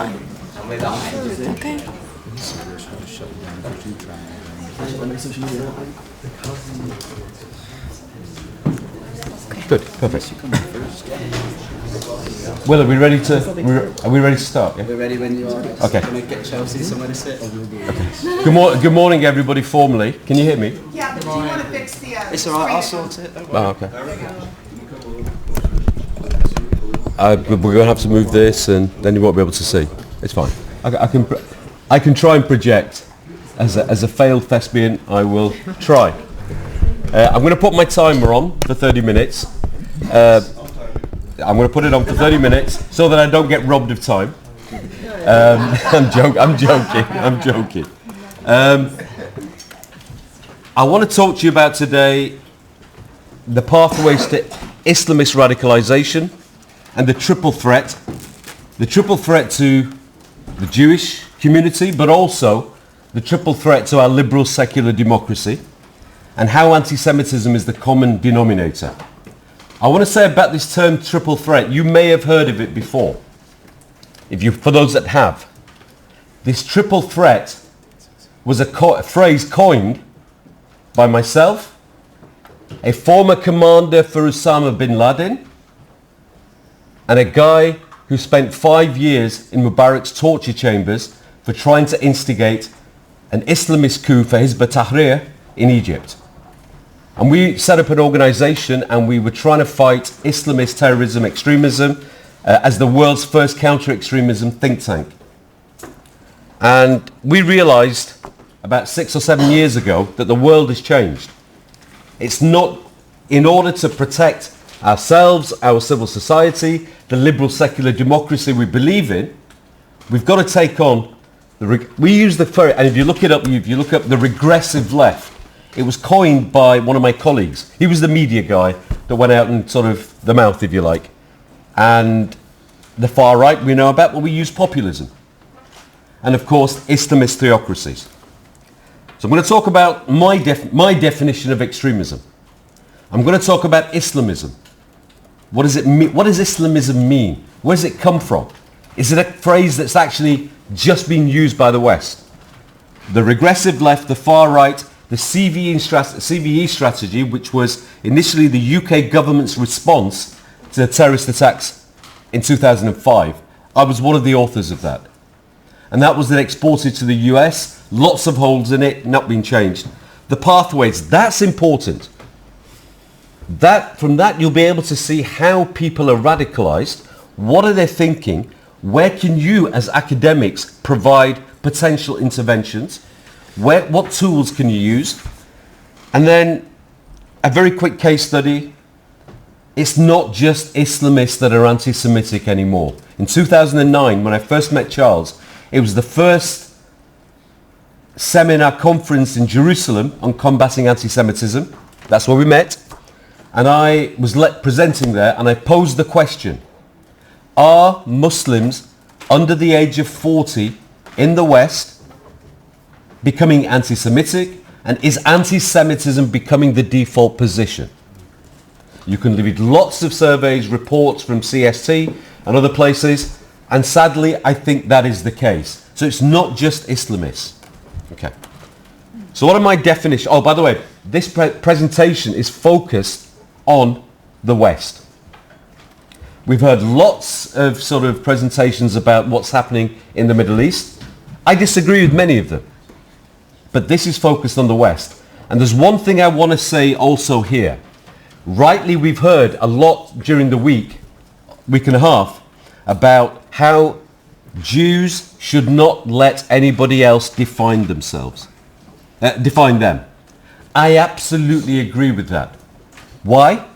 Okay. Good, perfect. Will, are we ready to start? Yeah? We're ready when you are. Okay. Can I get Chelsea somewhere to sit? Okay. Good morning, everybody. Formally, can you hear me? Yeah, but do you want to fix the? It's all right. I'll sort it. Oh, okay. We're going to have to move this, and then you won't be able to see. It's fine. I can try and project. As a failed thespian, I will try. I'm going to put my timer on for 30 minutes. I'm going to put it on for 30 minutes so that I don't get robbed of time. I'm joking. I want to talk to you about today the pathways to Islamist radicalization and the triple threat to the Jewish community, but also the triple threat to our liberal secular democracy, and how anti-Semitism is the common denominator. I want to say about this term triple threat, you may have heard of it before. For those that have. This triple threat was a phrase coined by myself, a former commander for Osama bin Laden, and a guy who spent 5 years in Mubarak's torture chambers for trying to instigate an Islamist coup for Hizb ut-Tahrir in Egypt. And we set up an organization and we were trying to fight Islamist terrorism, extremism, as the world's first counter-extremism think tank. And we realized about 6 or 7 years ago that the world has changed. It's not in order to protect ourselves, our civil society, the liberal secular democracy we believe in, we've got to take on we use the phrase, and if you look up the regressive left, it was coined by one of my colleagues. He was the media guy that went out and sort of the mouth, if you like. And the far right we know about, but we use populism. And of course, Islamist theocracies. So I'm going to talk about my definition of extremism. I'm going to talk about Islamism. What does it mean? What does Islamism mean? Where does it come from? Is it a phrase that's actually just being used by the West? The regressive left, the far right, the CVE strategy, which was initially the UK government's response to the terrorist attacks in 2005. I was one of the authors of that. And that was then exported to the US, lots of holes in it, not being changed. The pathways, that's important. From that you'll be able to see how people are radicalized, what are they thinking, where can you as academics provide potential interventions, what tools can you use, and then a very quick case study. It's not just Islamists that are anti-Semitic anymore. In 2009, when I first met Charles, it was the first seminar conference in Jerusalem on combating anti-Semitism. That's where we met. And I was presenting there, and I posed the question, are Muslims under the age of 40 in the West becoming anti-Semitic, and is anti-Semitism becoming the default position? You can read lots of surveys, reports from CST and other places, and sadly I think that is the case. So it's not just Islamists. Okay. So what are my definitions? Oh, by the way, this presentation is focused on the West. We've heard lots of sort of presentations about what's happening in the Middle East. I disagree with many of them, but this is focused on the West. And there's one thing I want to say also here. Rightly, we've heard a lot during the week and a half, about how Jews should not let anybody else define them. I absolutely agree with that. Why?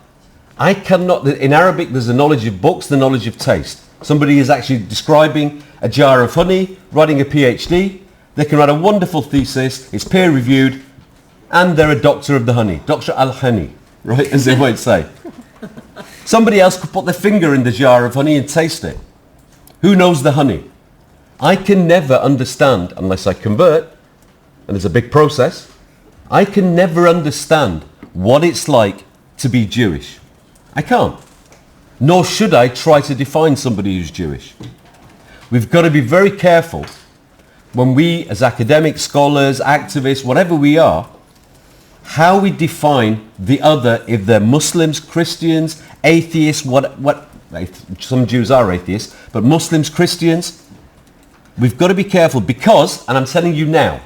I cannot, in Arabic there's a knowledge of books, the knowledge of taste. Somebody is actually describing a jar of honey, writing a PhD. They can write a wonderful thesis, it's peer reviewed, and they're a doctor of the honey, Dr. Al-Honey, right, as they might say. Somebody else could put their finger in the jar of honey and taste it. Who knows the honey? I can never understand, unless I convert, and it's a big process, I can never understand what it's like to be Jewish. I can't. Nor should I try to define somebody who's Jewish. We've got to be very careful when we, as academic scholars, activists, whatever we are, how we define the other, if they're Muslims, Christians, atheists, some Jews are atheists, but Muslims, Christians, we've got to be careful because, and I'm telling you now,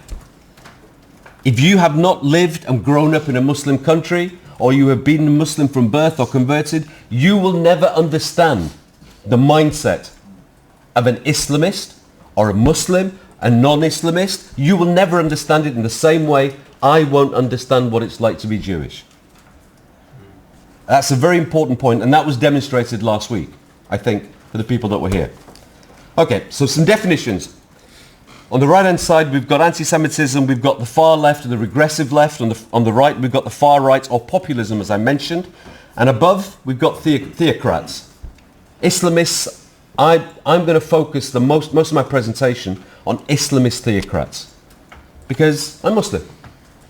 if you have not lived and grown up in a Muslim country, or you have been Muslim from birth or converted, you will never understand the mindset of an Islamist or a Muslim, a non-Islamist. You will never understand it in the same way I won't understand what it's like to be Jewish. That's a very important point, and that was demonstrated last week, I think, for the people that were here. Okay, so some definitions. On the right-hand side, we've got anti-Semitism, we've got the far left and the regressive left. On the right, we've got the far right, or populism, as I mentioned. And above, we've got theocrats. Islamists, I'm going to focus most of my presentation on Islamist theocrats because I'm Muslim.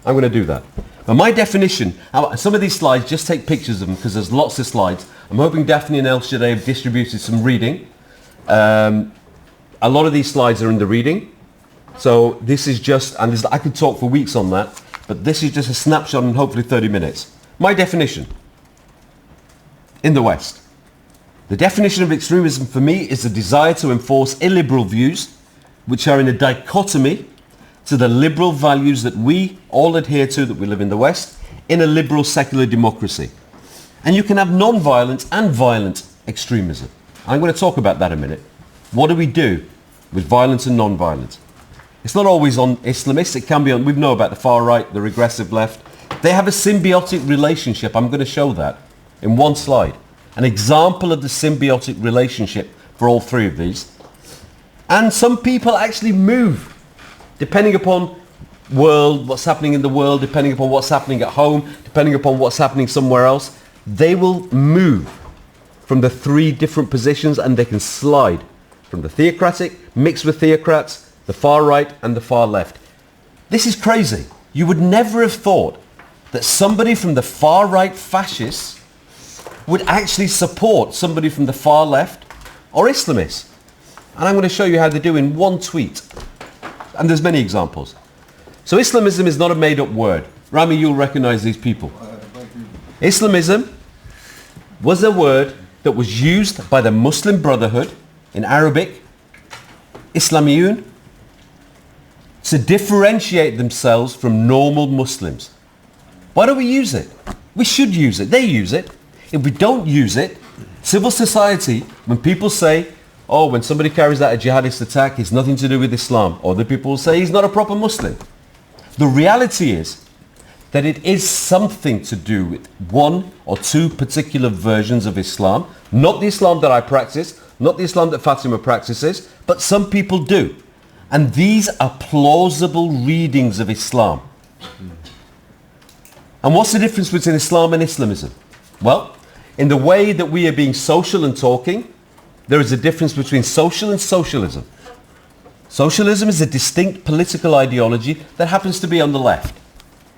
I'm going to do that. But my definition, some of these slides, just take pictures of them because there's lots of slides. I'm hoping Daphne and El Shaddai have distributed some reading. A lot of these slides are in the reading. So this is just, and I could talk for weeks on that, but this is just a snapshot in hopefully 30 minutes. My definition in the West. The definition of extremism for me is the desire to enforce illiberal views which are in a dichotomy to the liberal values that we all adhere to, that we live in the West, in a liberal secular democracy. And you can have non-violent and violent extremism. I'm going to talk about that in a minute. What do we do with violence and non-violence? It's not always on Islamists. It can be on, we know about the far right, the regressive left. They have a symbiotic relationship. I'm going to show that in one slide. An example of the symbiotic relationship for all three of these. And some people actually move depending upon what's happening in the world, depending upon what's happening at home, depending upon what's happening somewhere else. They will move from the three different positions and they can slide from the theocratic, mixed with theocrats, the far right and the far left. This is crazy. You would never have thought that somebody from the far right fascists would actually support somebody from the far left or Islamists. And I'm going to show you how they do in one tweet. And there's many examples. So Islamism is not a made-up word. Rami, you'll recognize these people. Islamism was a word that was used by the Muslim Brotherhood in Arabic, Islamiyun, to differentiate themselves from normal Muslims. Why don't we use it? We should use it. They use it. If we don't use it, civil society, when people say, oh, when somebody carries out a jihadist attack, it's nothing to do with Islam, other people will say he's not a proper Muslim. The reality is that it is something to do with one or two particular versions of Islam, not the Islam that I practice, not the Islam that Fatima practices, but some people do. And these are plausible readings of Islam. And what's the difference between Islam and Islamism? Well, in the way that we are being social and talking, there is a difference between social and socialism. Socialism is a distinct political ideology that happens to be on the left.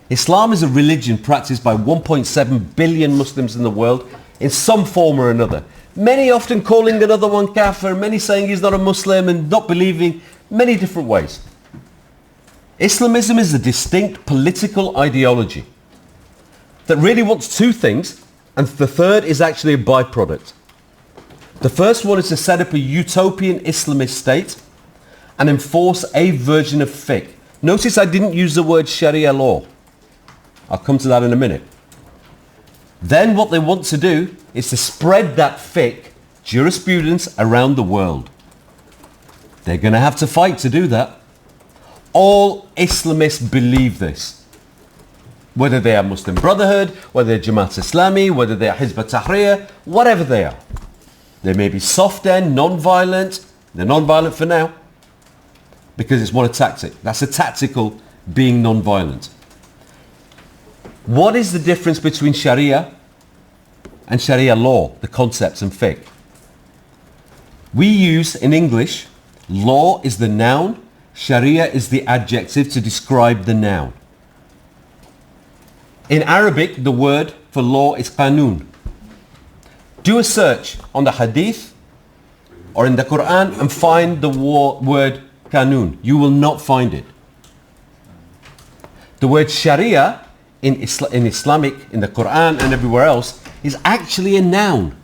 Islam is a religion practiced by 1.7 billion Muslims in the world in some form or another. Many often calling another one kafir, many saying he's not a Muslim and not believing, many different ways. Islamism is a distinct political ideology that really wants two things, and the third is actually a byproduct. The first one is to set up a utopian Islamist state and enforce a version of fiqh. Notice I didn't use the word Sharia law. I'll come to that in a minute. Then what they want to do is to spread that fiqh jurisprudence around the world. They're going to have to fight to do that. All Islamists believe this. Whether they are Muslim Brotherhood, whether they're Jamaat Islami, whether they are Hizb ut-Tahrir, whatever they are. They may be soft end, non-violent. They're non-violent for now because it's one a tactic. That's a tactical being non-violent. What is the difference between Sharia and Sharia law, the concepts and fiqh? We use in English, law is the noun, Sharia is the adjective to describe the noun. In Arabic, the word for law is qanun. Do a search on the hadith or in the Quran and find the word Qanun. You will not find it. The word Sharia in Islamic, in the Quran and everywhere else, is actually a noun.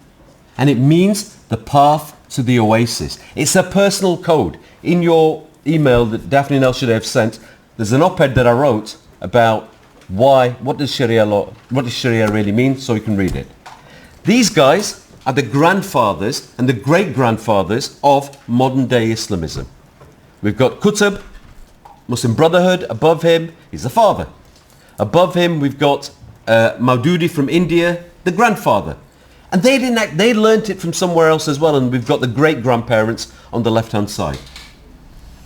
And it means the path to the oasis. It's a personal code. In your email that Daphne and El Shaddai have sent, there's an op-ed that I wrote about what does Sharia really mean, so you can read it. These guys are the grandfathers and the great-grandfathers of modern-day Islamism. We've got Qutb, Muslim Brotherhood. Above him, he's the father. Above him, we've got Maududi from India, the grandfather. And they learnt it from somewhere else as well, and we've got the great-grandparents on the left-hand side.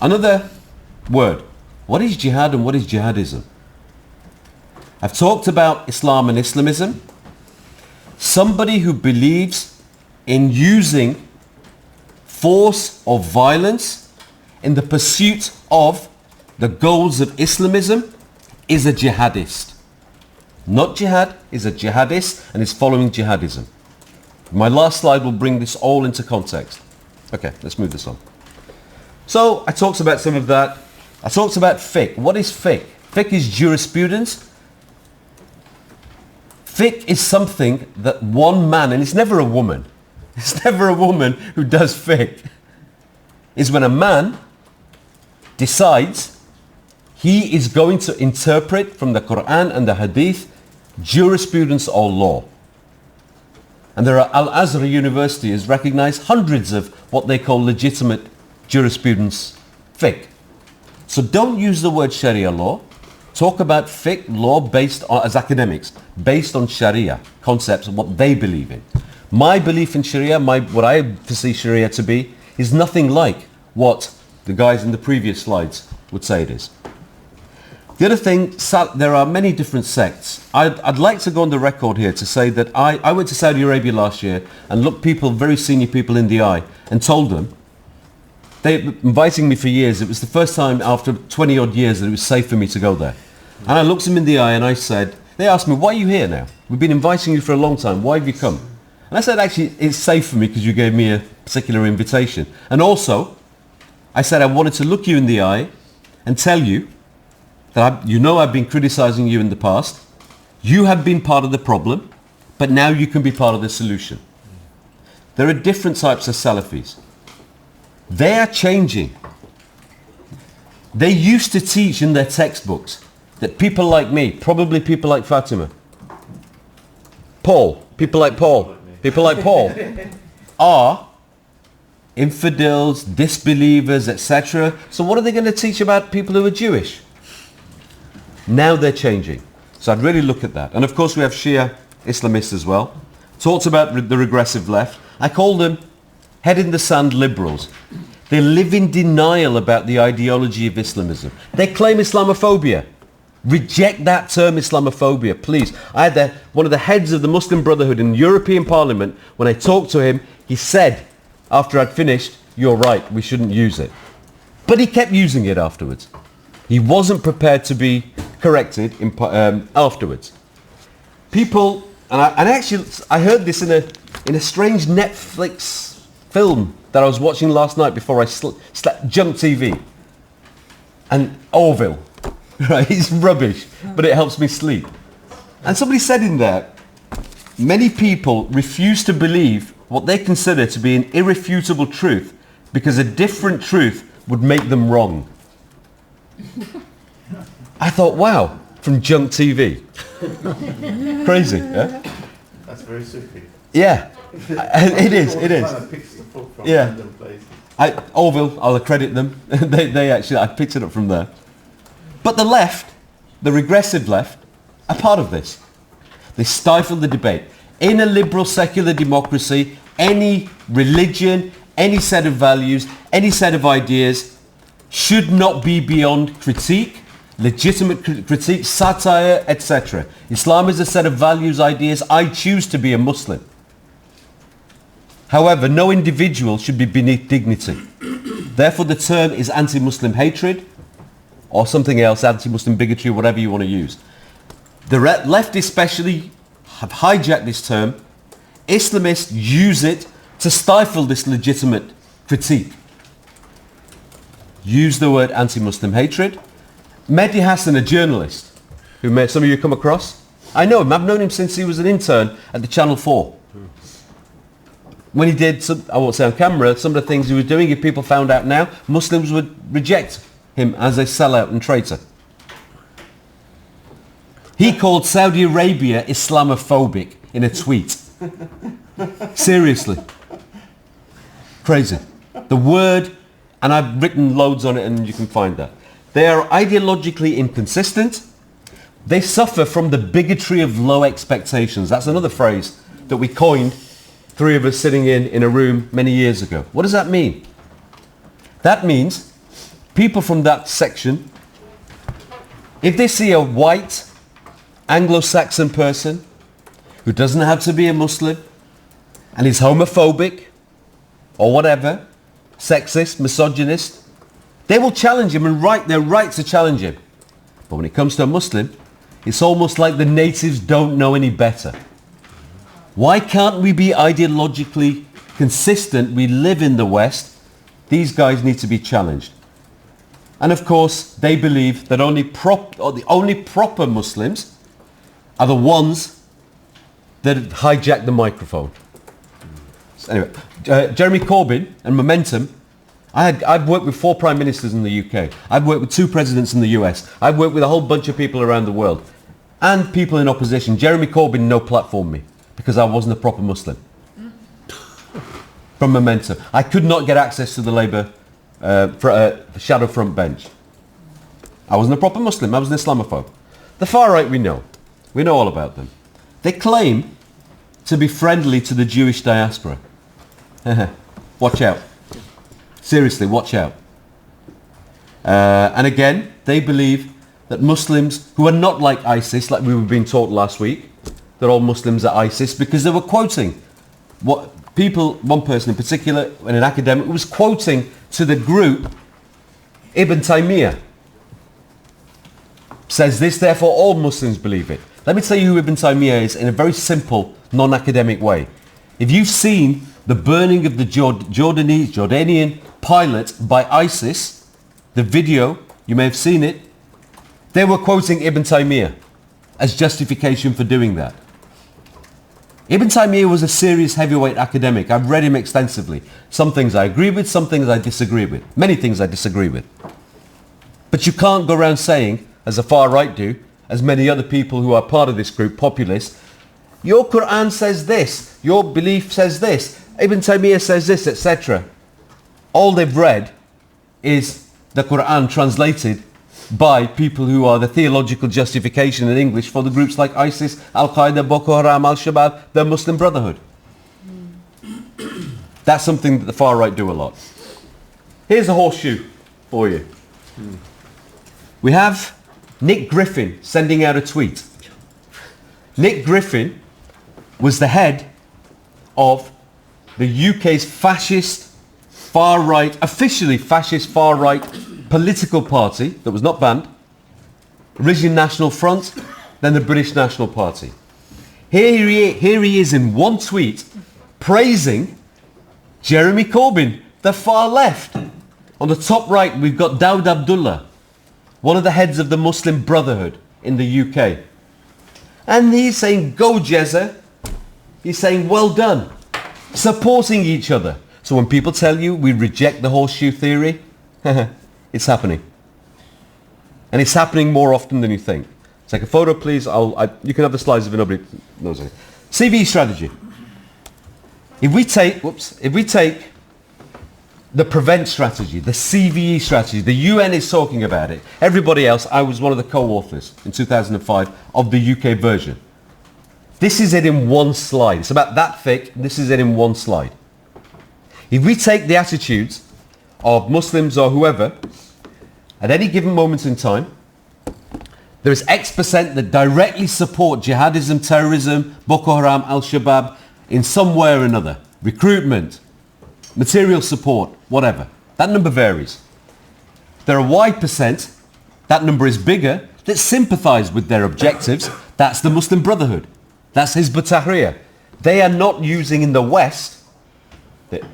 Another word. What is jihad and what is jihadism? I've talked about Islam and Islamism. Somebody who believes in using force or violence in the pursuit of the goals of Islamism is a jihadist. Not jihad, is a jihadist and is following jihadism. My last slide will bring this all into context. Okay, let's move this on. So I talked about some of that. I talked about fiqh. What is fiqh? Fiqh is jurisprudence. Fiqh is something that one man, and it's never a woman, it's never a woman who does fiqh, is when a man decides he is going to interpret from the Quran and the Hadith jurisprudence or law. And there are Al-Azhar University has recognized hundreds of what they call legitimate jurisprudence fiqh. So don't use the word Sharia law. Talk about fiqh law based on, as academics, based on Sharia concepts and what they believe in. My belief in Sharia, what I perceive Sharia to be, is nothing like what the guys in the previous slides would say it is. The other thing, there are many different sects. I'd like to go on the record here to say that I went to Saudi Arabia last year and looked very senior people in the eye and told them, they were inviting me for years. It was the first time after 20 odd years that it was safe for me to go there. And I looked them in the eye and I said, they asked me, why are you here now? We've been inviting you for a long time. Why have you come? And I said, actually, it's safe for me because you gave me a particular invitation. And also, I said I wanted to look you in the eye and tell you that I've been criticizing you in the past. You have been part of the problem, but now you can be part of the solution. There are different types of Salafis. They are changing. They used to teach in their textbooks that people like me, probably people like Fatima, people like Paul, are infidels, disbelievers, etc. So what are they going to teach about people who are Jewish? Now they're changing. So I'd really look at that. And of course we have Shia Islamists as well. Talked about the regressive left. I call them head in the sand liberals. They live in denial about the ideology of Islamism. They claim Islamophobia. Reject that term, Islamophobia, please. I had one of the heads of the Muslim Brotherhood in the European Parliament, when I talked to him, he said, after I'd finished, you're right, we shouldn't use it. But he kept using it afterwards. He wasn't prepared to be corrected afterwards. People, and I heard this in a strange Netflix film that I was watching last night before I slept, Junk TV. And Orville, right? It's rubbish, but it helps me sleep. And somebody said in there, many people refuse to believe what they consider to be an irrefutable truth because a different truth would make them wrong. I thought, wow, from Junk TV. Crazy, yeah? That's very Sufi. Yeah, it is. Yeah. Orville, I'll accredit them. they actually, I picked it up from there. But the left, the regressive left, are part of this. They stifle the debate. In a liberal secular democracy, any religion, any set of values, any set of ideas should not be beyond critique, legitimate critique, satire, etc. Islam is a set of values, ideas. I choose to be a Muslim. However, no individual should be beneath dignity. Therefore, the term is anti-Muslim hatred or something else, anti-Muslim bigotry, whatever you want to use. The left especially have hijacked this term. Islamists use it to stifle this legitimate critique. Use the word anti-Muslim hatred. Mehdi Hassan, a journalist, who some of you come across. I know him. I've known him since he was an intern at the Channel 4. When he did, I won't say on camera, some of the things he was doing, if people found out now, Muslims would reject him as a sellout and traitor. He called Saudi Arabia Islamophobic in a tweet. Seriously. Crazy. The word, and I've written loads on it and you can find that. They are ideologically inconsistent. They suffer from the bigotry of low expectations. That's another phrase that we coined, three of us sitting in a room many years ago. What does that mean? That means people from that section, if they see a white Anglo-Saxon person who doesn't have to be a Muslim and is homophobic or whatever, sexist, misogynist, they will challenge him and they're right to challenge him. But when it comes to a Muslim, it's almost like the natives don't know any better. Why can't we be ideologically consistent? We live in the West. These guys need to be challenged. And of course, they believe that the only proper Muslims are the ones that hijack the microphone. So anyway, Jeremy Corbyn and Momentum. I've worked with 4 prime ministers in the UK. I've worked with 2 presidents in the US. I've worked with a whole bunch of people around the world. And people in opposition. Jeremy Corbyn no platformed me because I wasn't a proper Muslim. From Momentum. I could not get access to the Labour shadow front bench. I wasn't a proper Muslim. I was an Islamophobe. The far right we know. We know all about them. They claim to be friendly to the Jewish diaspora. Watch out. Seriously, watch out. And again, they believe that Muslims who are not like ISIS, like we were being taught last week, that all Muslims are ISIS, because they were quoting one person in particular, and an academic, was quoting to the group Ibn Taymiyyah. Says this, therefore all Muslims believe it. Let me tell you who Ibn Taymiyyah is in a very simple, non-academic way. If you've seen the burning of the Jordanian pilot by ISIS, the video, you may have seen it, they were quoting Ibn Taymiyyah as justification for doing that. Ibn Taymiyyah was a serious heavyweight academic. I've read him extensively. Some things I agree with, some things I disagree with. Many things I disagree with. But you can't go around saying, as the far right do, as many other people who are part of this group, populists, your Quran says this, your belief says this, Ibn Taymiyyah says this, etc. All they've read is the Quran translated by people who are the theological justification in English for the groups like ISIS, Al-Qaeda, Boko Haram, Al-Shabaab, the Muslim Brotherhood. That's something that the far right do a lot. Here's a horseshoe for you. We have Nick Griffin sending out a tweet. Nick Griffin was the head of the UK's fascist far-right, officially fascist far-right political party that was not banned. Originally National Front, then the British National Party. Here he is in one tweet praising Jeremy Corbyn, the far left. On the top right, we've got Dawood Abdullah, one of the heads of the Muslim Brotherhood in the UK. And he's saying, go Jezza. He's saying, well done. Supporting each other. So when people tell you we reject the horseshoe theory, it's happening. And it's happening more often than you think. Take a photo, please. You can have the slides if nobody knows it. CVE strategy. If we take the prevent strategy, the CVE strategy, the UN is talking about it. Everybody else, I was one of the co-authors in 2005 of the UK version. This is it in one slide. It's about that thick. This is it in one slide. If we take the attitudes of Muslims or whoever, at any given moment in time, there is X% that directly support jihadism, terrorism, Boko Haram, Al-Shabaab in some way or another. Recruitment, material support, whatever. That number varies. There are Y%, that number is bigger, that sympathise with their objectives. That's the Muslim Brotherhood. That's Hizb ut-Tahrir. They are not using in the West,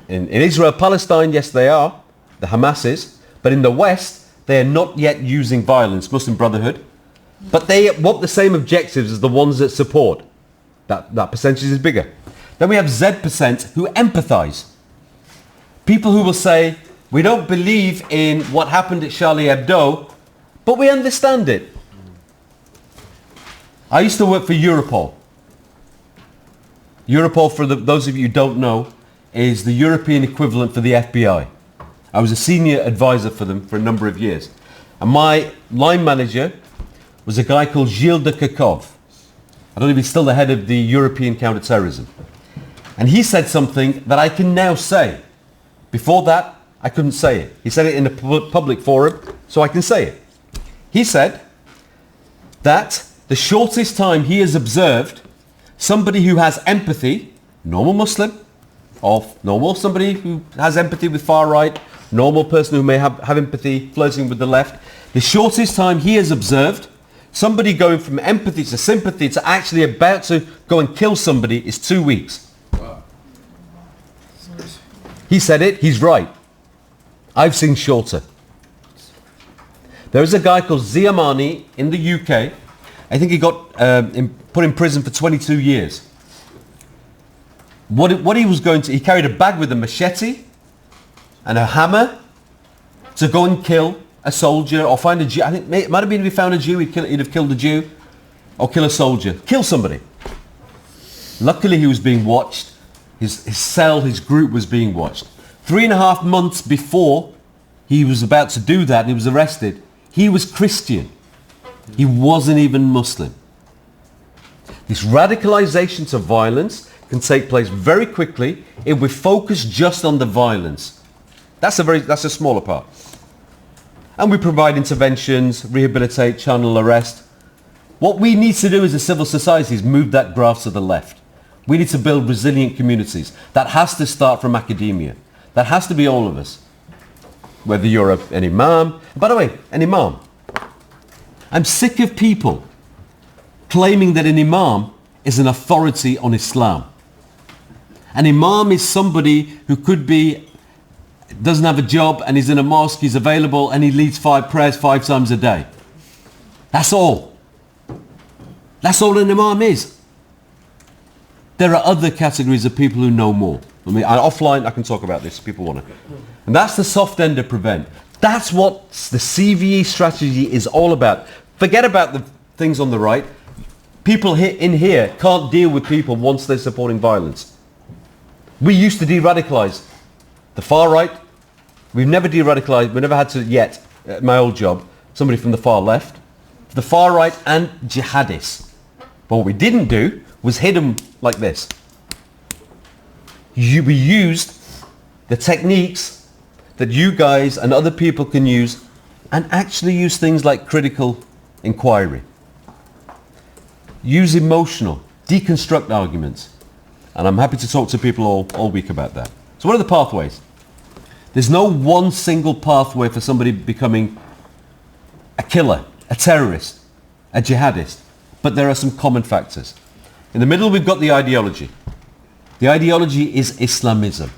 In Israel, Palestine, yes, they are. The Hamas is. But in the West, they are not yet using violence, Muslim Brotherhood. But they want the same objectives as the ones that support. That percentage is bigger. Then we have Z% who empathize. People who will say, we don't believe in what happened at Charlie Hebdo, but we understand it. I used to work for Europol. Europol, for those of you who don't know, is the European equivalent for the FBI. I was a senior advisor for them for a number of years. And my line manager was a guy called Gilles de Kerkhove. I don't know if he's still the head of the European counterterrorism. And he said something that I can now say. Before that, I couldn't say it. He said it in a public forum, so I can say it. He said that the shortest time he has observed somebody who has empathy, normal Muslim, or normal, somebody who has empathy with far right, normal person who may have empathy flirting with the left, the shortest time he has observed somebody going from empathy to sympathy to actually about to go and kill somebody is 2 weeks. Wow. He said it, he's right. I've seen shorter. There is a guy called Ziamani in the UK. I think he got put in prison for 22 years. What he was going to, he carried a bag with a machete and a hammer to go and kill a soldier or find a Jew. I think it might have been if he found a Jew, he'd have killed a Jew or kill a soldier. Kill somebody. Luckily he was being watched. His cell, his group was being watched. 3.5 months before he was about to do that and he was arrested, he was Christian. He wasn't even Muslim. This radicalization to violence can take place very quickly if we focus just on the violence. That's a smaller part. And we provide interventions, rehabilitate, channel arrest. What we need to do as a civil society is move that graph to the left. We need to build resilient communities. That has to start from academia. That has to be all of us. Whether you're an imam. By the way, an imam. I'm sick of people claiming that an imam is an authority on Islam. An imam is somebody who doesn't have a job and he's in a mosque, he's available and he leads 5 prayers 5 times a day. That's all. That's all an imam is. There are other categories of people who know more. Offline I can talk about this if people want to. And that's the soft end of prevent. That's what the CVE strategy is all about. Forget about the things on the right. People in here can't deal with people once they're supporting violence. We used to de-radicalize the far right. We've never de-radicalized, we never had to yet, at my old job, somebody from the far left, the far right and jihadists. But what we didn't do was hit them like this. We used the techniques that you guys and other people can use and actually use things like critical inquiry. Use emotional, deconstruct arguments. And I'm happy to talk to people all week about that. So what are the pathways? There's no one single pathway for somebody becoming a killer, a terrorist, a jihadist. But there are some common factors. In the middle we've got the ideology. The ideology is Islamism.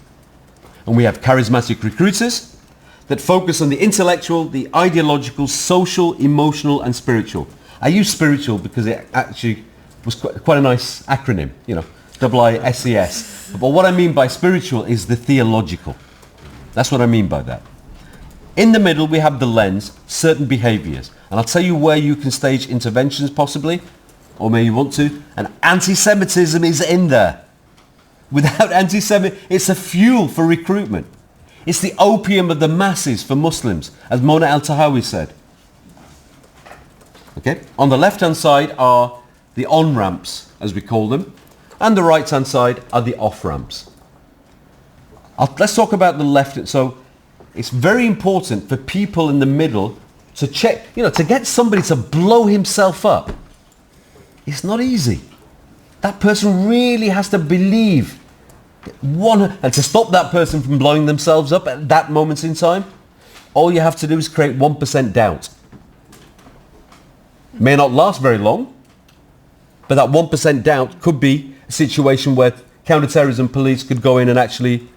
And we have charismatic recruiters that focus on the intellectual, the ideological, social, emotional and spiritual. I use spiritual because it actually was quite a nice acronym, ISES. But what I mean by spiritual is the theological. That's what I mean by that. In the middle we have the lens, certain behaviors. And I'll tell you where you can stage interventions possibly, or maybe you want to. And anti-Semitism is in there. Without anti-Semitism, it's a fuel for recruitment. It's the opium of the masses for Muslims, as Mona Al-Tahawi said. Okay? On the left-hand side are the on-ramps, as we call them, and the right-hand side are the off-ramps. Let's talk about the left. So it's very important for people in the middle to check, to get somebody to blow himself up. It's not easy. That person really has to believe. And to stop that person from blowing themselves up at that moment in time, all you have to do is create 1% doubt. May not last very long, but that 1% doubt could be a situation where counterterrorism police could go in and actually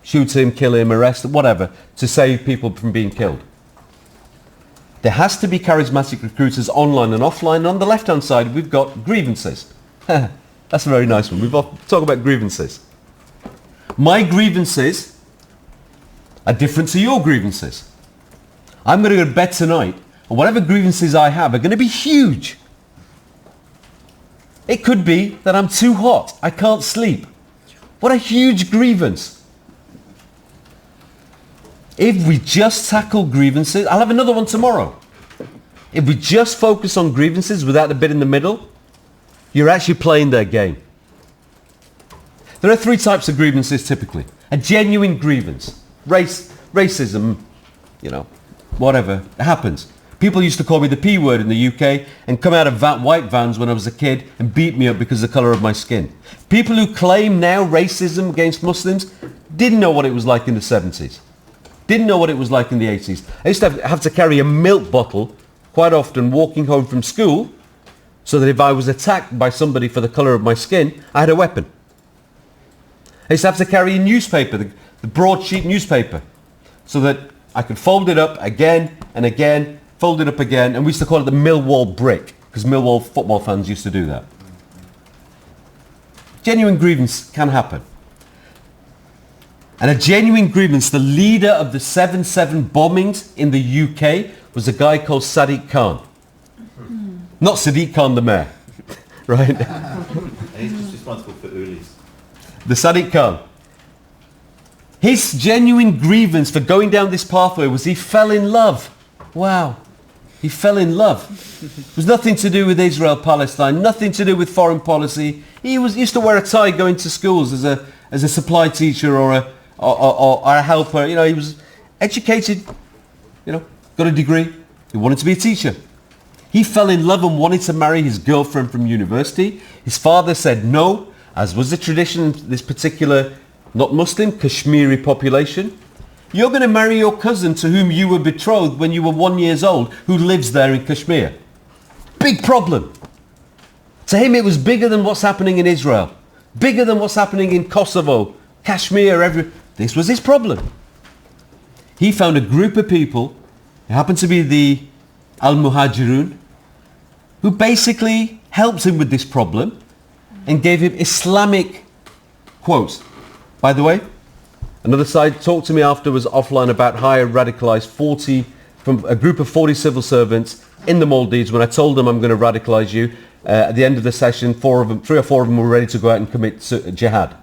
shoot him, kill him, arrest him, whatever, to save people from being killed. There has to be charismatic recruiters online and offline. And on the left-hand side, we've got grievances. That's a very nice one. We've talked about grievances. My grievances are different to your grievances. I'm going to go to bed tonight, and whatever grievances I have are going to be huge. It could be that I'm too hot. I can't sleep. What a huge grievance. If we just tackle grievances, I'll have another one tomorrow. If we just focus on grievances without the bit in the middle, you're actually playing their game. There are 3 types of grievances typically. A genuine grievance. Racism, whatever. It happens. People used to call me the P word in the UK and come out of white vans when I was a kid and beat me up because of the colour of my skin. People who claim now racism against Muslims didn't know what it was like in the 70s. Didn't know what it was like in the 80s. I used to have to carry a milk bottle quite often walking home from school so that if I was attacked by somebody for the colour of my skin, I had a weapon. I used to have to carry a newspaper, the broadsheet newspaper, so that I could fold it up again and again, fold it up again, and we used to call it the Millwall brick, because Millwall football fans used to do that. Genuine grievance can happen. And a genuine grievance, the leader of the 7/7 bombings in the UK was a guy called Sadiq Khan. Not Sadiq Khan the mayor, right? And he's just responsible for Ulis. The Sadiq Khan. His genuine grievance for going down this pathway was he fell in love. Wow. He fell in love. It was nothing to do with Israel, Palestine, nothing to do with foreign policy. He used to wear a tie going to schools as a supply teacher or a helper. He was educated, got a degree. He wanted to be a teacher. He fell in love and wanted to marry his girlfriend from university. His father said no, as was the tradition in this particular, not Muslim, Kashmiri population. You're going to marry your cousin to whom you were betrothed when you were 1 year old, who lives there in Kashmir. Big problem. To him it was bigger than what's happening in Israel. Bigger than what's happening in Kosovo, Kashmir, This was his problem. He found a group of people, it happened to be the Al-Muhajirun, who basically helped him with this problem and gave him Islamic quotes. By the way, another side talked to me afterwards offline about how I radicalised 40 from a group of 40 civil servants in the Maldives. When I told them I'm going to radicalise you, at the end of the session, 3 or 4 of them were ready to go out and commit jihad.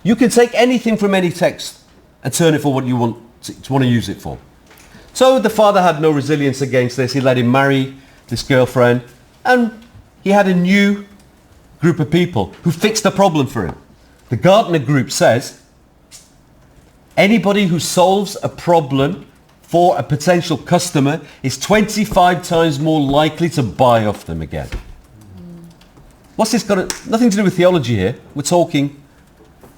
You can take anything from any text and turn it for what you want to use it for. So the father had no resilience against this. He let him marry this girlfriend, and he had a new group of people who fixed the problem for him. The Gartner group says anybody who solves a problem for a potential customer is 25 times more likely to buy off them again. What's this got? Nothing to do with theology here. We're talking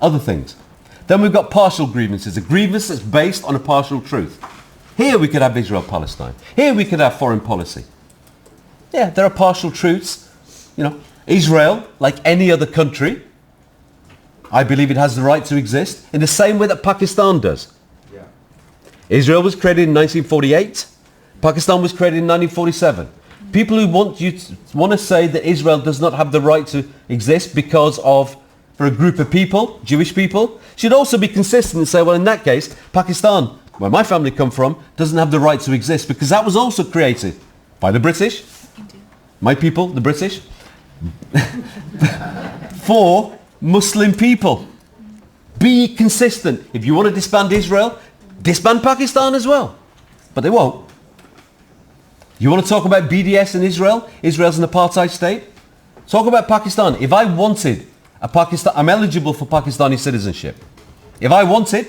other things. Then we've got partial grievances. A grievance that's based on a partial truth. Here we could have Israel-Palestine. Here we could have foreign policy. Yeah, there are partial truths. Israel, like any other country, I believe it has the right to exist in the same way that Pakistan does. Yeah. Israel was created in 1948. Pakistan was created in 1947. People who want to say that Israel does not have the right to exist because of, for a group of people, Jewish people, should also be consistent and say, well, in that case, Pakistan, where my family come from, doesn't have the right to exist because that was also created by the British, my people, the British, for Muslim people. Be consistent. If you want to disband Israel, disband Pakistan as well. But they won't. You want to talk about BDS in Israel? Israel's an apartheid state? Talk about Pakistan. If I wanted I'm eligible for Pakistani citizenship. If I wanted,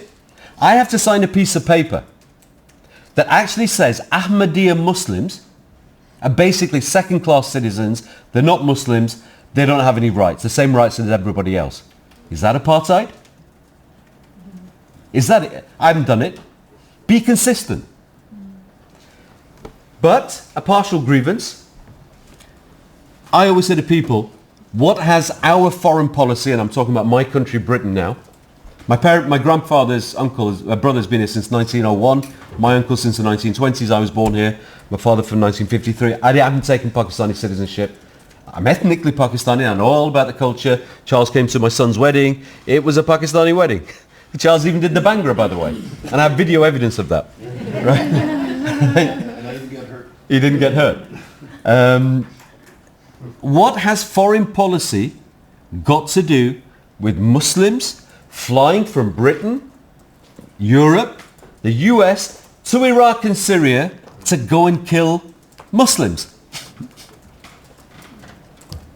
I have to sign a piece of paper that actually says Ahmadiyya Muslims are basically second-class citizens. They're not Muslims. They don't have any rights, the same rights as everybody else. Is that apartheid? Is that it? I haven't done it. Be consistent. But a partial grievance, I always say to people, what has our foreign policy, and I'm talking about my country, Britain now, My grandfather's uncle, my brother's been here since 1901. My uncle since the 1920s. I was born here. My father from 1953. I haven't taken Pakistani citizenship. I'm ethnically Pakistani. I know all about the culture. Charles came to my son's wedding. It was a Pakistani wedding. Charles even did the Bhangra, by the way. And I have video evidence of that. Right? And I didn't get hurt. He didn't get hurt. What has foreign policy got to do with Muslims flying from Britain, Europe, the US to Iraq and Syria to go and kill Muslims?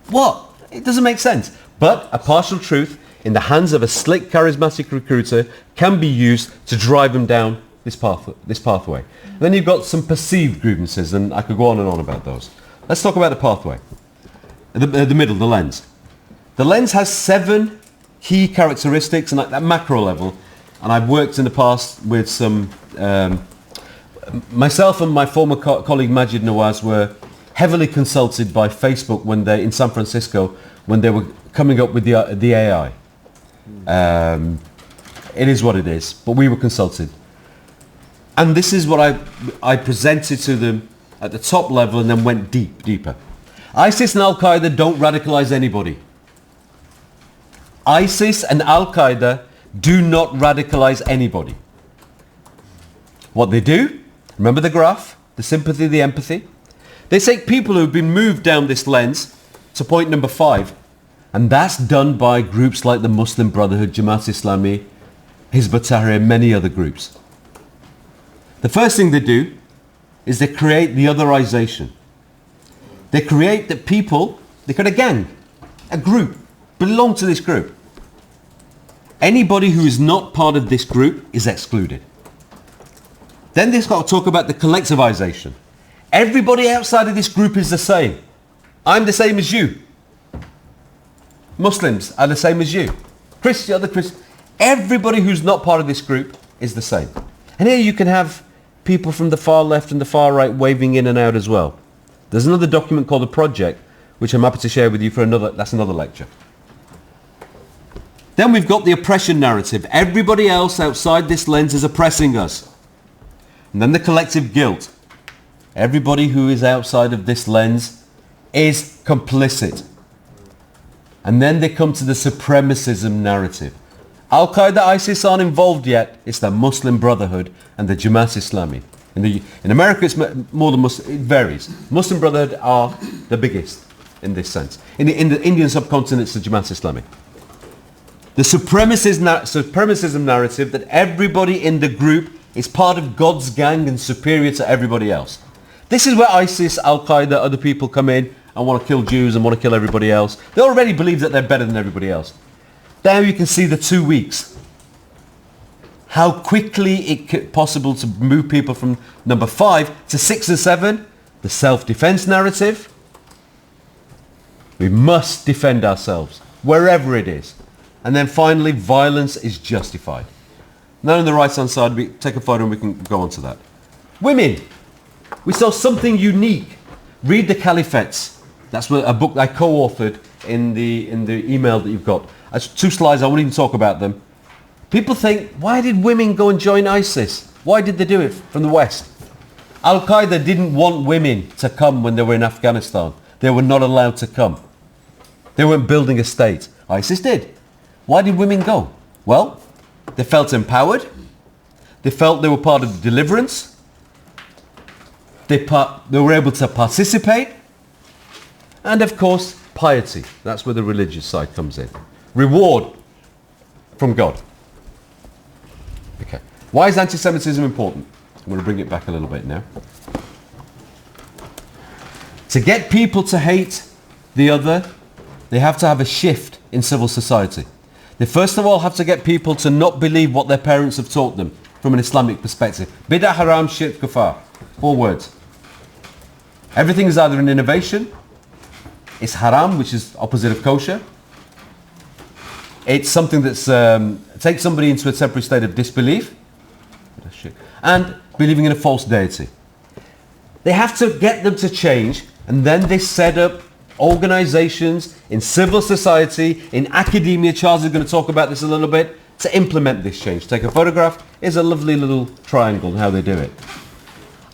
What? It doesn't make sense. But a partial truth in the hands of a slick, charismatic recruiter can be used to drive them down this pathway. Then you've got some perceived grievances, and I could go on and on about those. Let's talk about the pathway. The middle, the lens. The lens has 7 key characteristics and at that macro level, and I've worked in the past with some, myself and my former colleague Majid Nawaz were heavily consulted by Facebook when they, in San Francisco, when they were coming up with the AI. It is what it is, but we were consulted. And this is what I presented to them at the top level and then went deeper. ISIS and Al-Qaeda don't radicalize anybody. ISIS and Al-Qaeda do not radicalize anybody. What they do, remember the graph, the sympathy, the empathy? They take people who've been moved down this lens to point number 5, and that's done by groups like the Muslim Brotherhood, Jamaat Islami, Hizb ut-Tahrir, and many other groups. The first thing they do is they create the otherization. They create the people, they create a gang, a group, belong to this group. Anybody who is not part of this group is excluded. Then they've got to talk about the collectivization. Everybody outside of this group is the same. I'm the same as you. Muslims are the same as you. Christians, everybody who's not part of this group is the same. And here you can have people from the far left and the far right waving in and out as well. There's another document called The Project, which I'm happy to share with you for that's another lecture. Then we've got the oppression narrative. Everybody else outside this lens is oppressing us. And then the collective guilt. Everybody who is outside of this lens is complicit. And then they come to the supremacism narrative. Al-Qaeda, ISIS aren't involved yet. It's the Muslim Brotherhood and the Jamaat Islami. In America, it's more than Muslim. It varies. Muslim Brotherhood are the biggest in this sense. In the Indian subcontinent, it's the Jamaat Islami. The supremacism narrative that everybody in the group is part of God's gang and superior to everybody else. This is where ISIS, Al-Qaeda, other people come in and want to kill Jews and want to kill everybody else. They already believe that they're better than everybody else. There you can see the 2 weeks. How quickly it's possible to move people from number 5 to 6 and 7. The self-defense narrative. We must defend ourselves, wherever it is. And then finally, violence is justified. Now on the right-hand side, we take a photo and we can go on to that. Women. We saw something unique. Read The Caliphates. That's a book I co-authored in the email that you've got. 2 slides, I won't even talk about them. People think, why did women go and join ISIS? Why did they do it from the West? Al-Qaeda didn't want women to come when they were in Afghanistan. They were not allowed to come. They weren't building a state. ISIS did. Why did women go? Well, they felt empowered. They felt they were part of the deliverance. They were able to participate. And of course, piety. That's where the religious side comes in. Reward from God. Okay. Why is anti-Semitism important? I'm going to bring it back a little bit now. To get people to hate the other, they have to have a shift in civil society. They first of all have to get people to not believe what their parents have taught them from an Islamic perspective. Bid'ah, haram, shirk, kufar. 4 words. Everything is either an innovation, it's haram, which is opposite of kosher. It's something that's takes somebody into a temporary state of disbelief and believing in a false deity. They have to get them to change, and then they set up organizations in civil society, in academia. Charles is going to talk about this a little bit, to implement this change. Take a photograph. Here's a lovely little triangle and how they do it.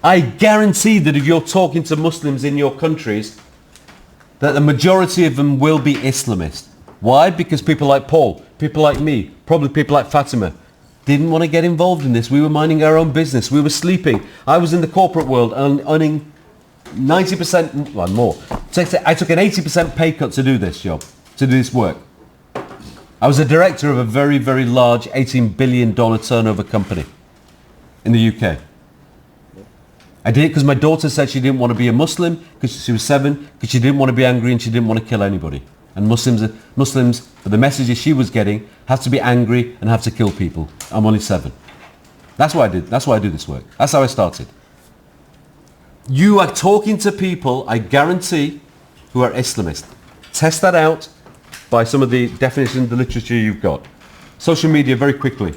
I guarantee that if you're talking to Muslims in your countries, that the majority of them will be Islamist. Why? Because people like Paul, people like me, probably people like Fatima, didn't want to get involved in this. We were minding our own business. We were sleeping. I was in the corporate world earning 90%, well more. I took an 80% pay cut to do this job, to do this work. I was a director of a very, very large $18 billion turnover company in the UK. I did it because my daughter said she didn't want to be a Muslim because she was 7, because she didn't want to be angry and she didn't want to kill anybody. And Muslims, for the messages she was getting, have to be angry and have to kill people. I'm only 7. That's what I did. That's why I do this work. That's how I started. You are talking to people, I guarantee, who are Islamist. Test that out by some of the definitions, the literature you've got. Social media, very quickly.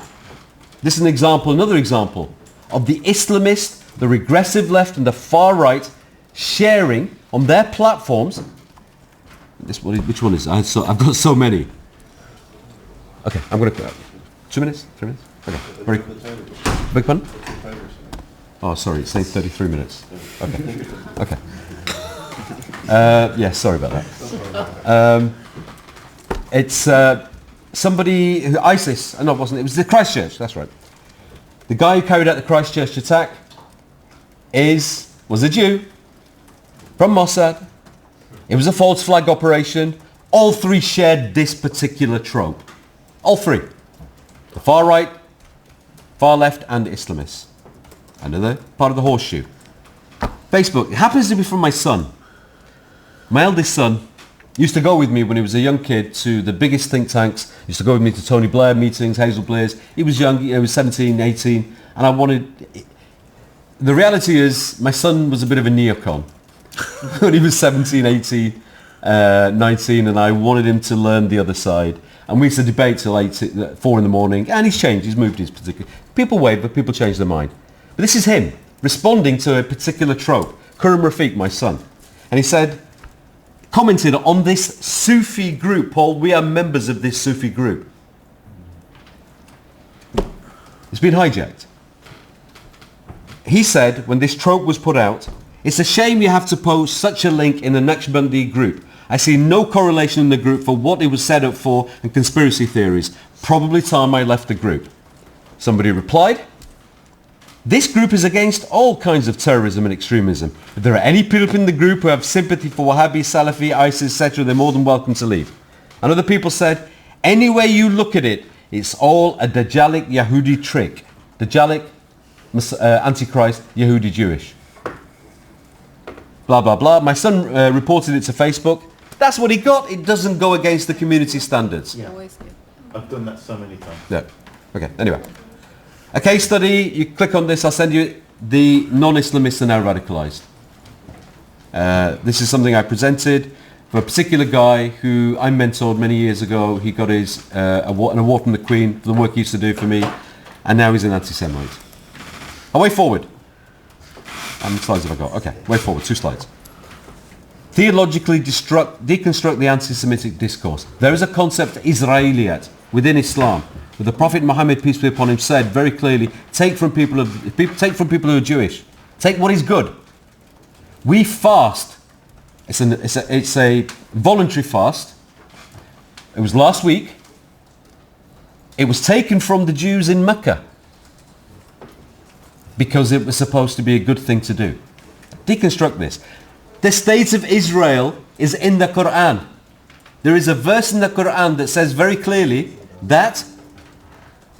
This is an example, another example of the Islamist, the regressive left and the far right sharing on their platforms. Which one is it? I've got so many. Okay, I'm going to... 2 minutes? 3 minutes? Okay. Very... Big pardon? Oh, sorry, it's saying 33 minutes. Okay. Okay. Yeah, sorry about that. It's somebody who... ISIS. No, it wasn't. It was the Christchurch. That's right. The guy who carried out the Christchurch attack was a Jew from Mossad. It was a false flag operation. All 3 shared this particular trope. All 3. The far right, far left and Islamists. Another part of the horseshoe. Facebook. It happens to be from my son. My eldest son used to go with me when he was a young kid to the biggest think tanks. He used to go with me to Tony Blair meetings, Hazel Blair's. He was young, he was 17, 18. And I wanted... The reality is, my son was a bit of a neocon. When he was 17, 18, 19, and I wanted him to learn the other side. And we used to debate till 4 in the morning, and he's changed, he's moved his particular... People waver, people change their mind. But this is him, responding to a particular trope. Haras Rafiq, my son. And he said, commented on this Sufi group, Paul, we are members of this Sufi group. It's been hijacked. He said, when this trope was put out, it's a shame you have to post such a link in the Naqshbandi group. I see no correlation in the group for what it was set up for and conspiracy theories. Probably time I left the group. Somebody replied, this group is against all kinds of terrorism and extremism. If there are any people in the group who have sympathy for Wahhabi, Salafi, ISIS, etc., they're more than welcome to leave. And other people said, any way you look at it, it's all a Dajjalic Yahudi trick. Dajjalic, Antichrist, Yehudi Jewish. Blah, blah, blah. My son reported it to Facebook. That's what he got. It doesn't go against the community standards. Yeah. I've done that so many times. Yeah. Okay, anyway. A case study, you click on this, I'll send you the non-Islamists are now radicalized. This is something I presented for a particular guy who I mentored many years ago. He got his an award from the Queen for the work he used to do for me, and now he's an anti-Semite. Way forward. How many slides have I got? Okay, way forward, 2 slides. Theologically deconstruct the anti-Semitic discourse. There is a concept, Israeliyat, within Islam. But the Prophet Muhammad, peace be upon him, said very clearly, take from people who are Jewish. Take what is good. We fast. It's a voluntary fast. It was last week. It was taken from the Jews in Mecca because it was supposed to be a good thing to do. Deconstruct this. The state of Israel is in the Quran. There is a verse in the Quran that says very clearly that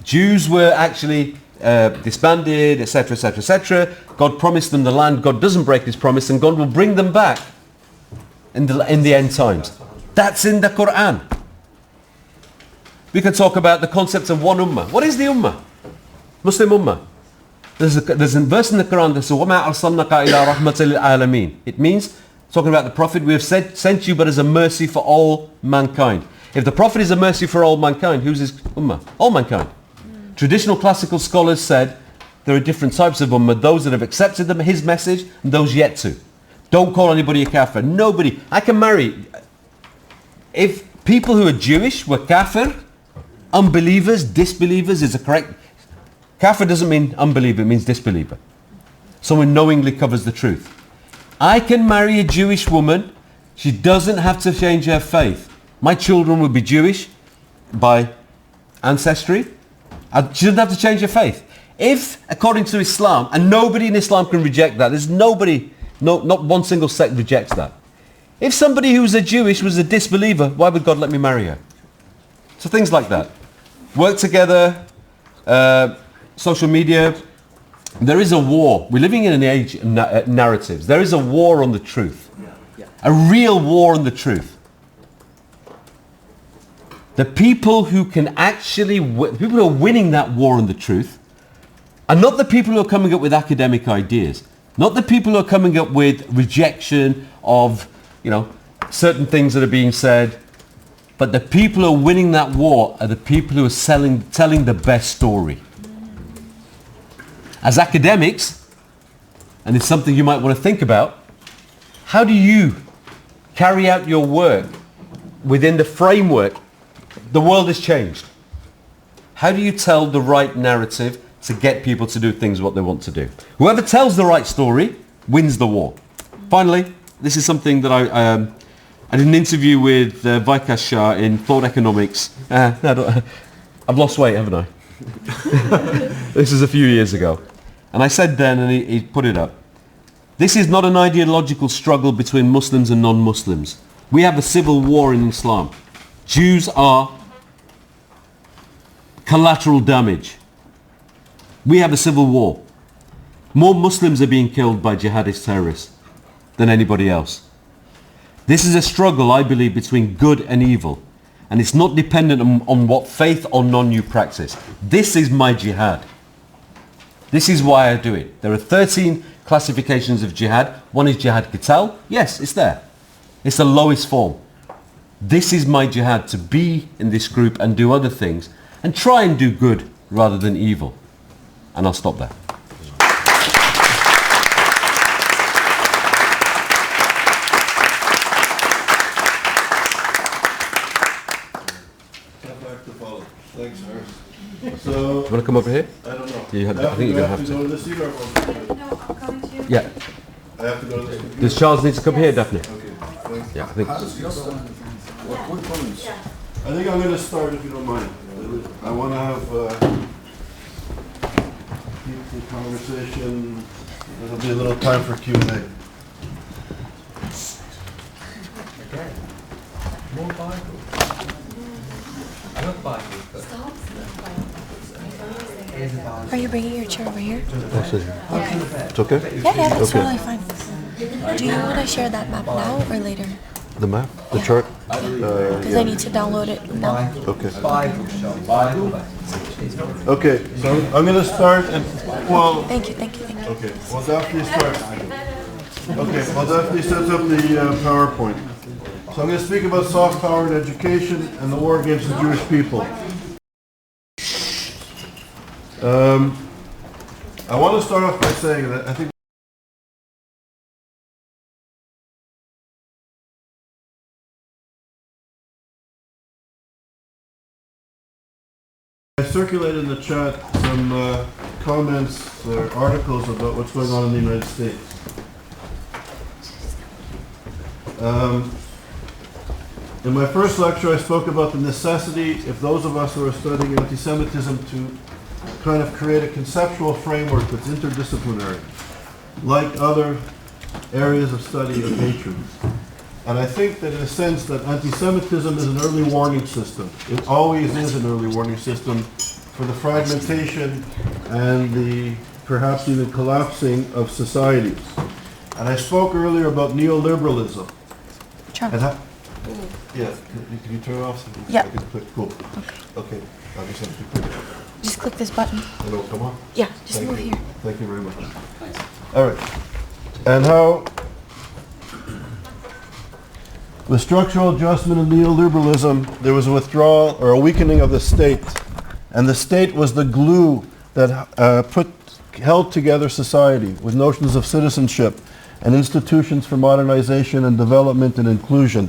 Jews were actually disbanded, etc., etc., etc. God promised them the land. God doesn't break his promise, and God will bring them back in the end times. That's in the Quran. We can talk about the concept of one ummah. What is the ummah? Muslim ummah. There's a verse in the Quran that says, وَمَا أَرْسَلْنَكَ إِلَىٰ رَحْمَةٍ لِلْعَالَمِينَ. It means, talking about the Prophet, we have sent you but as a mercy for all mankind. If the Prophet is a mercy for all mankind, who's his ummah? All mankind. Traditional classical scholars said there are different types of ummah, those that have accepted his message and those yet to. Don't call anybody a kafir. Nobody. I can marry. If people who are Jewish were kafir, unbelievers, disbelievers is a correct... Kafir doesn't mean unbeliever, it means disbeliever. Someone knowingly covers the truth. I can marry a Jewish woman. She doesn't have to change her faith. My children will be Jewish by ancestry. She doesn't have to change her faith. If, according to Islam, and nobody in Islam can reject that, there's nobody, not one single sect rejects that. If somebody who's a Jewish was a disbeliever, why would God let me marry her? So things like that. Work together, social media. There is a war. We're living in an age of narratives. There is a war on the truth. A real war on the truth. The people who can actually, people who are winning that war on the truth are not the people who are coming up with academic ideas. Not the people who are coming up with rejection of, certain things that are being said. But the people who are winning that war are the people who are telling the best story. As academics, and it's something you might want to think about, how do you carry out your work within the framework? The world has changed. How do you tell the right narrative to get people to do things what they want to do? Whoever tells the right story wins the war. Finally, this is something that I did an interview with Vikas Shah in Thought Economics. I've lost weight, haven't I? This is a few years ago. And I said then, and he put it up, this is not an ideological struggle between Muslims and non-Muslims. We have a civil war in Islam. Jews are collateral damage. We have a civil war. More Muslims are being killed by jihadist terrorists than anybody else. This is a struggle, I believe, between good and evil. And it's not dependent on what faith or non you practice. This is my jihad. This is why I do it. There are 13 classifications of jihad. One is jihad qital. Yes, it's there. It's the lowest form. This is my jihad, to be in this group and do other things and try and do good rather than evil. And I'll stop there. Thanks, Haras. So, You want to come over here? I don't know. I think you're going to have to. go to this seat or No, I'm coming to you. Yeah. I have to go to this computer? Does Charles need to come here, Daphne? Okay, thanks. Yeah, I think. I think I'm going to start, if you don't mind. I want to have keep the conversation. There'll be a little time for Q&A. Okay. More Bible. I love Bible, but here's a Bible. Are you bringing your chair over here? It's okay? Yeah, that's Okay. totally fine. Do you want to share that map now or later? The map? The chart? Because I need to download it now. Okay. Bible shop. Bible. It's not Okay, so I'm going to start and, well, Thank you, thank you, thank you. okay, well, Daphne starts. Okay, well, Daphne sets up the PowerPoint. So I'm going to speak about soft power in education and the war against the Jewish people. I want to start off by saying that I think I circulated in the chat some comments or articles about what's going on in the United States. In my first lecture, I spoke about the necessity, if those of us who are studying anti-Semitism, to kind of create a conceptual framework that's interdisciplinary, like other areas of study of hatred. And I think that in a sense that anti-Semitism is an early warning system. It always is an early warning system for the fragmentation and the perhaps even collapsing of societies. And I spoke earlier about neoliberalism. Charles. And how, yeah, can you turn it off? Yeah. Cool. Okay. I'll just have to click. Just click this button. Hello, come on. Yeah, just Thank move you. here. Thank you very much. All right. And how with structural adjustment and neoliberalism, there was a withdrawal or a weakening of the state. And the state was the glue that held together society with notions of citizenship and institutions for modernization and development and inclusion.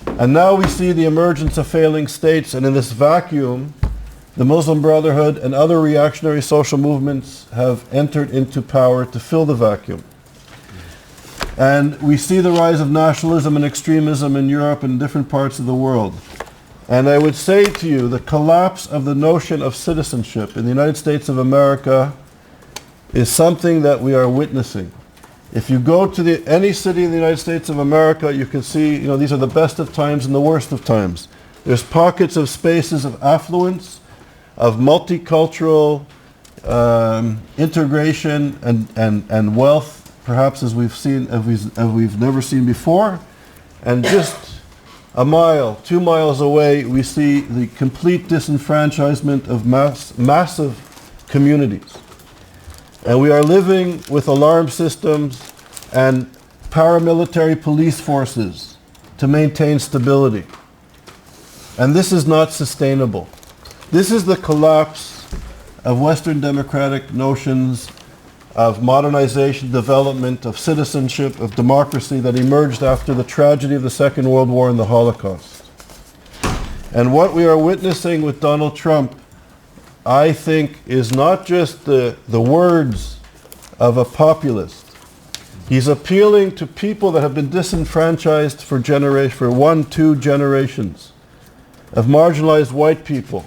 And now we see the emergence of failing states, and in this vacuum, the Muslim Brotherhood and other reactionary social movements have entered into power to fill the vacuum. And we see the rise of nationalism and extremism in Europe and different parts of the world. And I would say to you, the collapse of the notion of citizenship in the United States of America is something that we are witnessing. If you go to any city in the United States of America, you can see, these are the best of times and the worst of times. There's pockets of spaces of affluence, of multicultural integration and wealth, perhaps as we've never seen before. And just a mile, 2 miles away, we see the complete disenfranchisement of massive communities. And we are living with alarm systems and paramilitary police forces to maintain stability. And this is not sustainable. This is the collapse of Western democratic notions of modernization, development, of citizenship, of democracy that emerged after the tragedy of the Second World War and the Holocaust. And what we are witnessing with Donald Trump, I think, is not just the words of a populist. He's appealing to people that have been disenfranchised for 1-2 generations, of marginalized white people.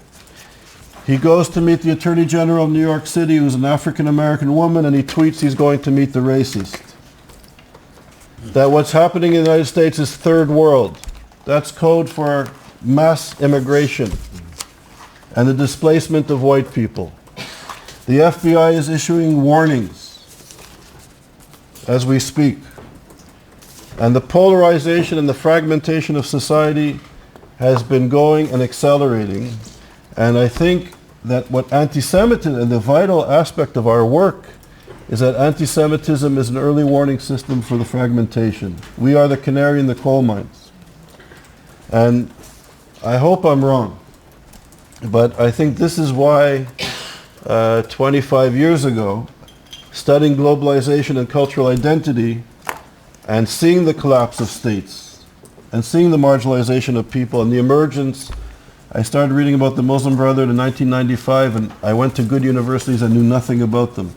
He goes to meet the Attorney General of New York City, who's an African-American woman, and he tweets he's going to meet the racist. That what's happening in the United States is third world. That's code for mass immigration and the displacement of white people. The FBI is issuing warnings as we speak. And the polarization and the fragmentation of society has been going and accelerating. And I think that what anti-Semitism, and the vital aspect of our work, is that anti-Semitism is an early warning system for the fragmentation. We are the canary in the coal mines. And I hope I'm wrong. But I think this is why 25 years ago, studying globalization and cultural identity and seeing the collapse of states and seeing the marginalization of people and the emergence, I started reading about the Muslim Brotherhood in 1995, and I went to good universities and knew nothing about them.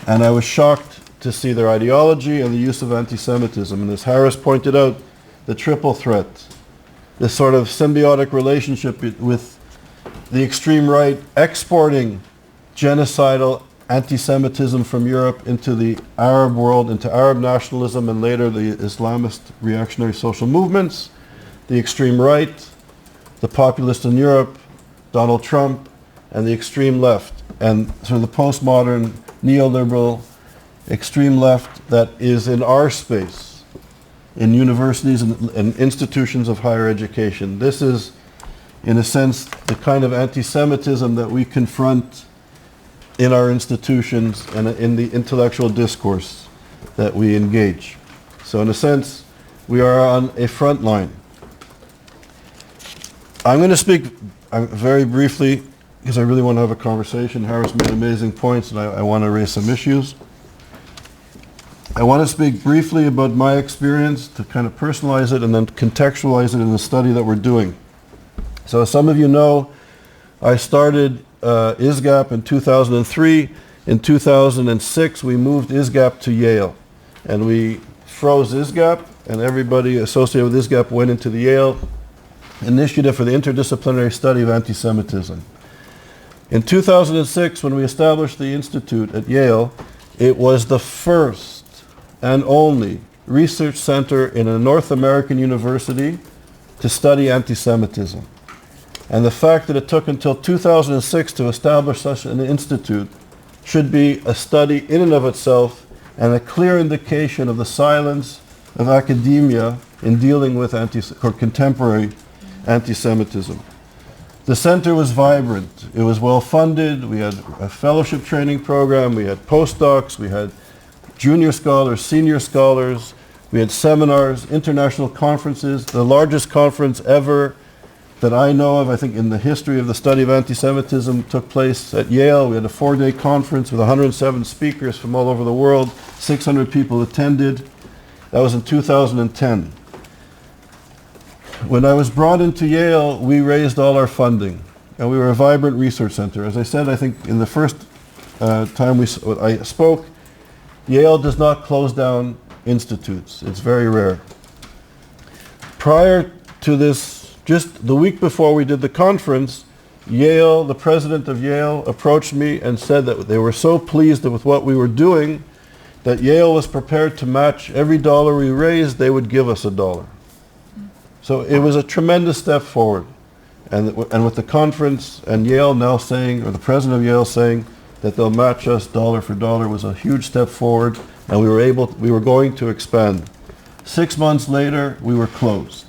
And I was shocked to see their ideology and the use of anti-Semitism. And as Haras pointed out, the triple threat, this sort of symbiotic relationship with the extreme right exporting genocidal anti-Semitism from Europe into the Arab world, into Arab nationalism, and later the Islamist reactionary social movements, the extreme right, the populists in Europe, Donald Trump, and the extreme left, and sort of the postmodern, neoliberal, extreme left that is in our space, in universities and institutions of higher education. This is, in a sense, the kind of anti-Semitism that we confront in our institutions and in the intellectual discourse that we engage. So in a sense, we are on a front line. I'm going to speak very briefly, because I really want to have a conversation. Haras made amazing points, and I want to raise some issues. I want to speak briefly about my experience to kind of personalize it and then contextualize it in the study that we're doing. So as some of you know, I started ISGAP in 2003. In 2006, we moved ISGAP to Yale. And we froze ISGAP, and everybody associated with ISGAP went into the Yale Initiative for the Interdisciplinary Study of Anti-Semitism. In 2006, when we established the Institute at Yale, it was the first and only research center in a North American university to study anti-Semitism. And the fact that it took until 2006 to establish such an institute should be a study in and of itself and a clear indication of the silence of academia in dealing with contemporary anti-Semitism. The center was vibrant. It was well funded. We had a fellowship training program. We had postdocs. We had junior scholars, senior scholars. We had seminars, international conferences. The largest conference ever that I know of, I think, in the history of the study of anti-Semitism took place at Yale. We had a 4-day conference with 107 speakers from all over the world. 600 people attended. That was in 2010. when I was brought into Yale, we raised all our funding, and we were a vibrant research center. As I said, I think in the first time I spoke, Yale does not close down institutes. It's very rare. Prior to this, just the week before we did the conference, Yale, the president of Yale, approached me and said that they were so pleased with what we were doing that Yale was prepared to match every dollar we raised, they would give us $1. So it was a tremendous step forward. And with the conference and Yale now saying, or the president of Yale saying that they'll match us dollar for dollar was a huge step forward, and we were going to expand. 6 months later, we were closed.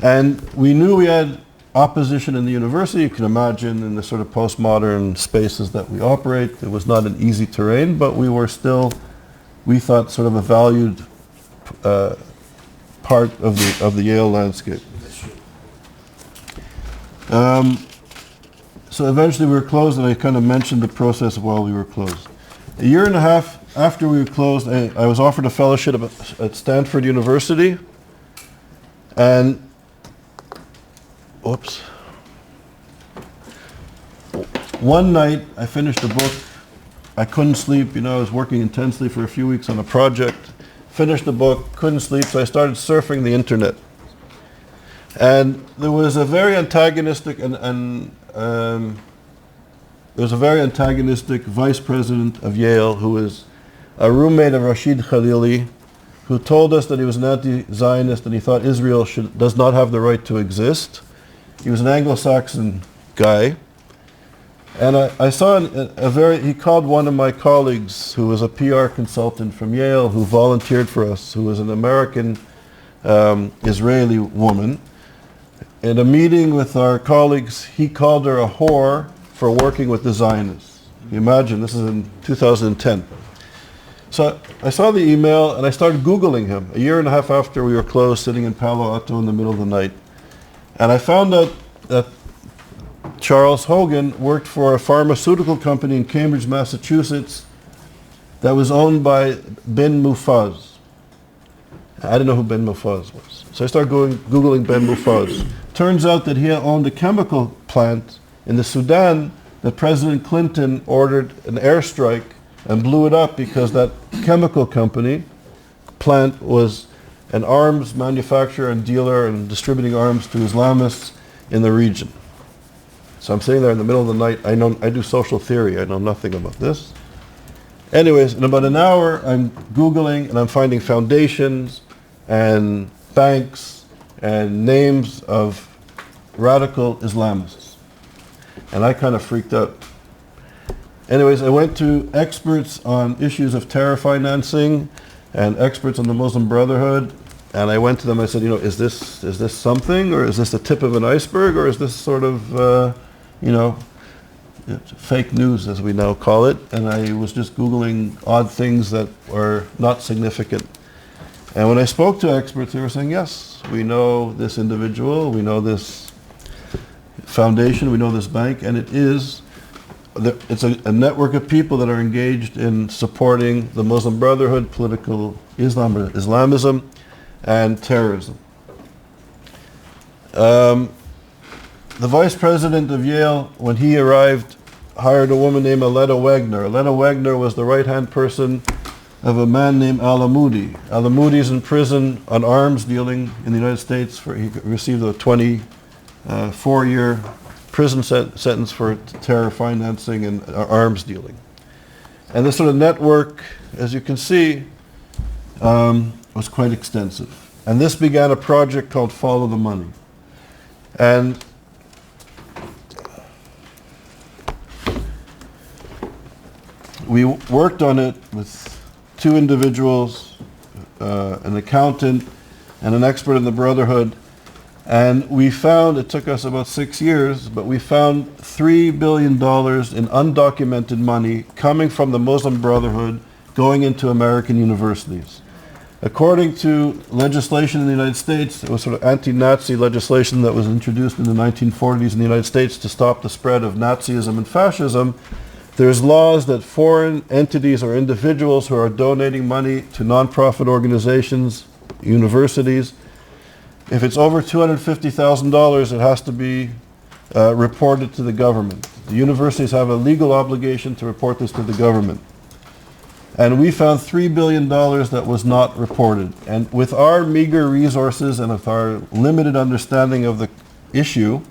And we knew we had opposition in the university. You can imagine in the sort of postmodern spaces that we operate, it was not an easy terrain, but we were still, we thought, sort of a valued part of the Yale landscape. So eventually we were closed, and I kind of mentioned the process while we were closed. A year and a half after we were closed, I was offered a fellowship at Stanford University, and one night I finished a book. I couldn't sleep, I was working intensely for a few weeks on a project. Finished the book, couldn't sleep, so I started surfing the internet. And there was a very antagonistic vice president of Yale who was a roommate of Rashid Khalili, who told us that he was an anti-Zionist and he thought Israel does not have the right to exist. He was an Anglo-Saxon guy. And I saw he called one of my colleagues who was a PR consultant from Yale who volunteered for us, who was an American Israeli woman. In a meeting with our colleagues, he called her a whore for working with the Zionists. You imagine, this is in 2010. So I saw the email and I started Googling him a year and a half after we were closed, sitting in Palo Alto in the middle of the night. And I found out that Charles Hogan worked for a pharmaceutical company in Cambridge, Massachusetts that was owned by Ben Mufaz. I didn't know who Ben Mufaz was. So I started Googling Ben Mufaz. Turns out that he owned a chemical plant in the Sudan that President Clinton ordered an airstrike and blew it up because that chemical company plant was an arms manufacturer and dealer and distributing arms to Islamists in the region. So I'm sitting there in the middle of the night. I do social theory. I know nothing about this. Anyways, in about an hour, I'm Googling and I'm finding foundations and banks and names of radical Islamists. And I kind of freaked out. Anyways, I went to experts on issues of terror financing and experts on the Muslim Brotherhood, and I went to them. I said, is this something, or is this the tip of an iceberg, or is this sort of, fake news, as we now call it? And I was just Googling odd things that were not significant. And when I spoke to experts, they were saying, yes, we know this individual, we know this foundation, we know this bank, and it's a network of people that are engaged in supporting the Muslim Brotherhood, political Islamism, and terrorism. The vice president of Yale, when he arrived, hired a woman named Aletta Wagner. Aletta Wagner was the right-hand person of a man named Al-Amoudi. Al-Amoudi is in prison on arms dealing in the United States. He received a 24-year prison sentence for terror financing and arms dealing. And this sort of network, as you can see, was quite extensive. And this began a project called Follow the Money. And we worked on it with two individuals, an accountant and an expert in the Brotherhood. And we found, it took us about 6 years, but we found $3 billion in undocumented money coming from the Muslim Brotherhood going into American universities. According to legislation in the United States, it was sort of anti-Nazi legislation that was introduced in the 1940s in the United States to stop the spread of Nazism and fascism. There's laws that foreign entities or individuals who are donating money to nonprofit organizations, universities, If it's over $250,000, it has to be reported to the government. The universities have a legal obligation to report this to the government. And we found $3 billion that was not reported. And with our meager resources and with our limited understanding of the issue,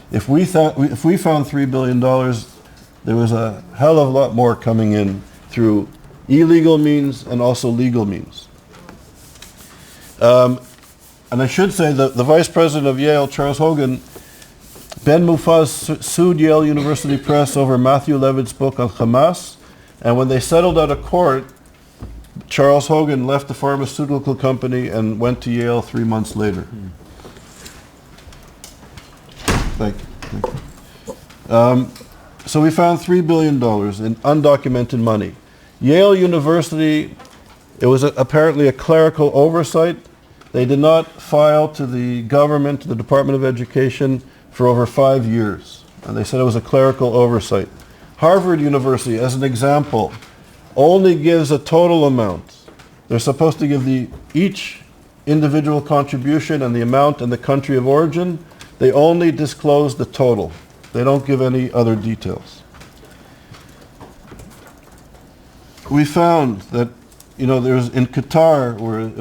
if we found $3 billion, there was a hell of a lot more coming in through illegal means and also legal means. And I should say that the vice president of Yale, Charles Hogan, Ben Mufaz sued Yale University Press over Matthew Levitt's book on Hamas. And when they settled out of court, Charles Hogan left the pharmaceutical company and went to Yale 3 months later. Thank you. So we found $3 billion in undocumented money. Yale University, it was apparently a clerical oversight. They did not file to the government, to the Department of Education, for over 5 years. And they said it was a clerical oversight. Harvard University, as an example, only gives a total amount. They're supposed to give each individual contribution and the amount and the country of origin. They only disclose the total. They don't give any other details. We found that, there's in Qatar,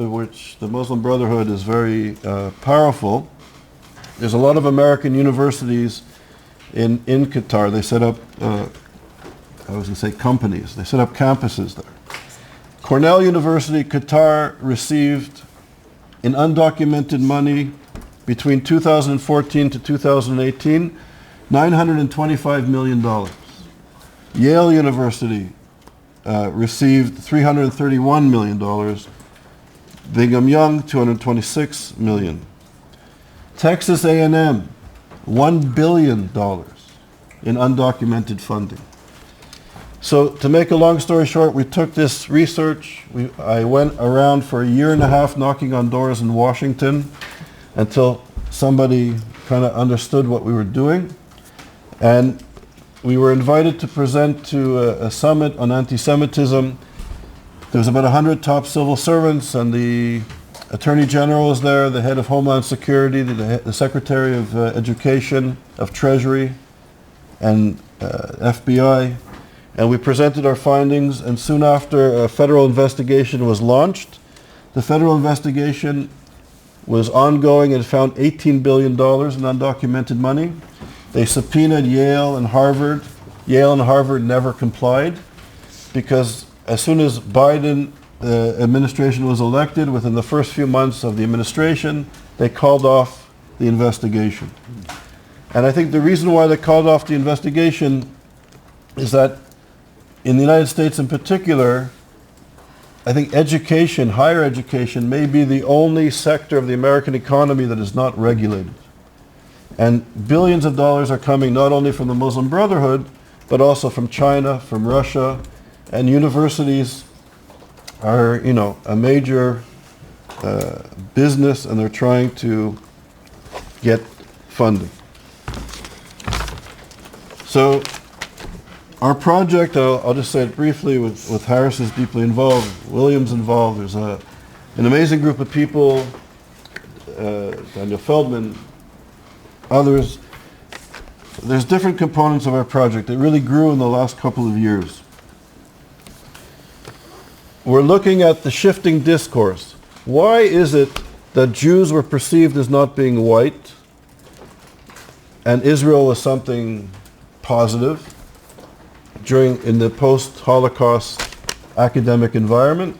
which the Muslim Brotherhood is very powerful, there's a lot of American universities in Qatar. They set up companies. They set up campuses there. Cornell University, Qatar, received in undocumented money between 2014 to 2018, $925 million. Yale University received $331 million. Brigham Young, $226 million. Texas A&M, $1 billion in undocumented funding. So to make a long story short, we took this research. I went around for a year and a half knocking on doors in Washington until somebody kind of understood what we were doing. And we were invited to present to a summit on anti-Semitism. There was about 100 top civil servants, and the Attorney General was there, the head of Homeland Security, the Secretary of Education, of Treasury, and FBI. And we presented our findings, and soon after, a federal investigation was launched. The federal investigation was ongoing and found $18 billion in undocumented money. They subpoenaed Yale and Harvard. Yale and Harvard never complied, because as soon as Biden administration was elected, within the first few months of the administration, they called off the investigation. And I think the reason why they called off the investigation is that in the United States in particular, I think education, higher education, may be the only sector of the American economy that is not regulated. And billions of dollars are coming not only from the Muslim Brotherhood, but also from China, from Russia, and universities are, a major business, and they're trying to get funding. So our project, I'll just say it briefly, with Haras is deeply involved, William's involved. There's an amazing group of people, Daniel Feldman, others. There's different components of our project. It really grew in the last couple of years. We're looking at the shifting discourse. Why is it that Jews were perceived as not being white and Israel was something positive in the post-Holocaust academic environment?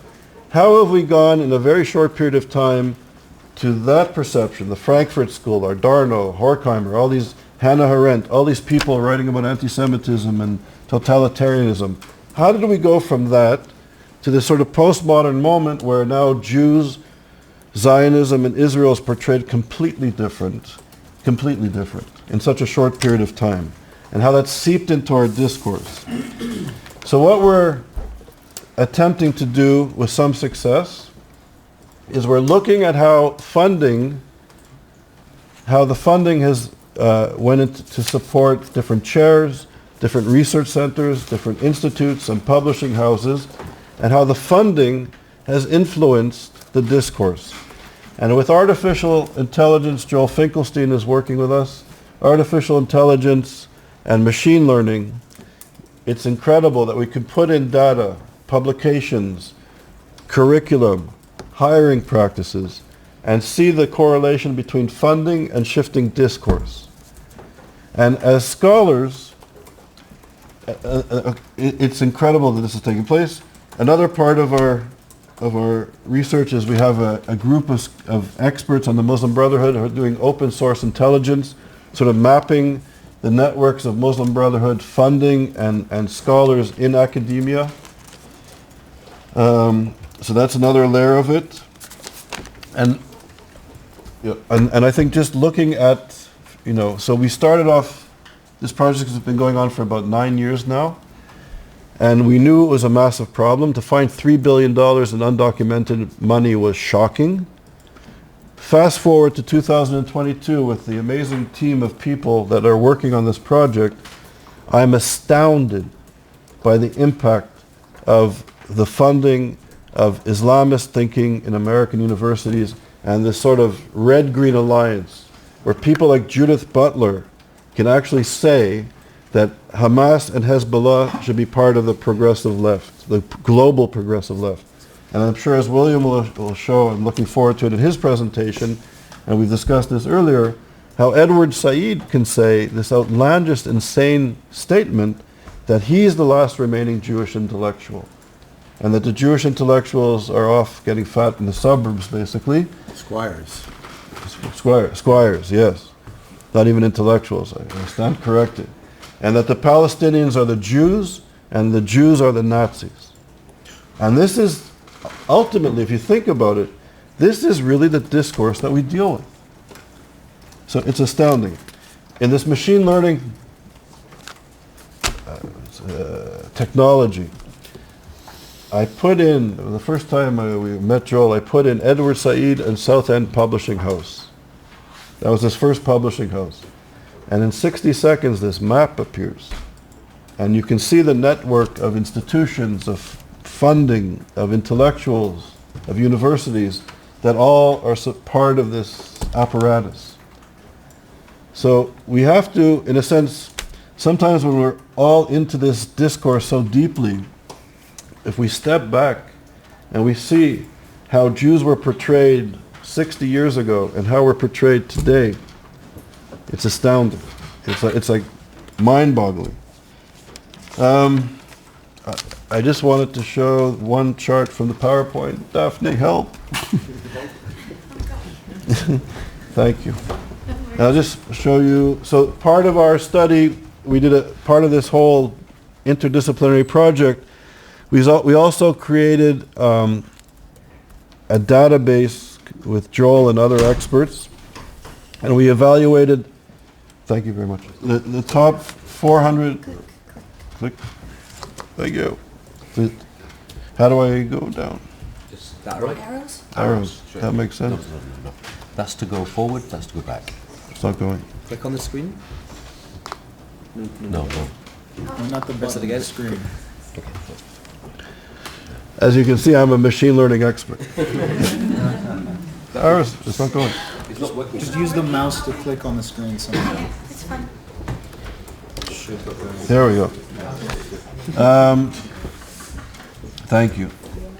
How have we gone in a very short period of time to that perception? The Frankfurt School, Adorno, Horkheimer, all these, Hannah Arendt, all these people writing about anti-Semitism and totalitarianism. How did we go from that to this sort of postmodern moment where now Jews, Zionism, and Israel is portrayed completely different in such a short period of time, and how that seeped into our discourse? So what we're attempting to do with some success is we're looking at how the funding has went into to support different chairs, different research centers, different institutes and publishing houses, and how the funding has influenced the discourse. And with artificial intelligence, Joel Finkelstein is working with us, artificial intelligence and machine learning, it's incredible that we can put in data, publications, curriculum, hiring practices, and see the correlation between funding and shifting discourse. And as scholars, it's incredible that this is taking place. Another part of our research is we have a group of experts on the Muslim Brotherhood who are doing open source intelligence, sort of mapping the networks of Muslim Brotherhood funding and scholars in academia. So that's another layer of it. And I think just looking at, so we started off, this project has been going on for about 9 years now, and we knew it was a massive problem. To find $3 billion in undocumented money was shocking. Fast forward to 2022 with the amazing team of people that are working on this project, I'm astounded by the impact of the funding of Islamist thinking in American universities and this sort of red-green alliance where people like Judith Butler can actually say that Hamas and Hezbollah should be part of the progressive left, the global progressive left. And I'm sure, as William will show, I'm looking forward to it in his presentation, and we've discussed this earlier, how Edward Said can say this outlandish, insane statement that he's the last remaining Jewish intellectual, and that the Jewish intellectuals are off getting fat in the suburbs, basically. Squires. Squires, yes. Not even intellectuals, I stand corrected. And that the Palestinians are the Jews, and the Jews are the Nazis. And this is, ultimately, if you think about it, this is really the discourse that we deal with. So it's astounding. In this machine learning technology, I put in, the first time we met Joel, I put in Edward Said and Southend Publishing House. That was his first publishing house. And in 60 seconds, this map appears. And you can see the network of institutions, of funding, of intellectuals, of universities, that all are part of this apparatus. So we have to, in a sense, sometimes when we're all into this discourse so deeply, if we step back and we see how Jews were portrayed 60 years ago and how we're portrayed today, it's astounding. It's like mind-boggling. I just wanted to show one chart from the PowerPoint. Daphne, help. Thank you. And I'll just show you, so part of our study, we did part of this whole interdisciplinary project. We also created a database with Joel and other experts, and we evaluated, thank you very much, the top 400, click, thank you. How do I go down? Just that right? Arrows? Arrows, that makes sense. No. That's to go forward, that's to go back. It's not going. Click on the screen. No. Not the Press it button, again. the screen. As you can see, I'm a machine learning expert. Arrows, it's not going. It's not working. Just use the mouse to click on the screen somehow. It's fine. There we go. Thank you.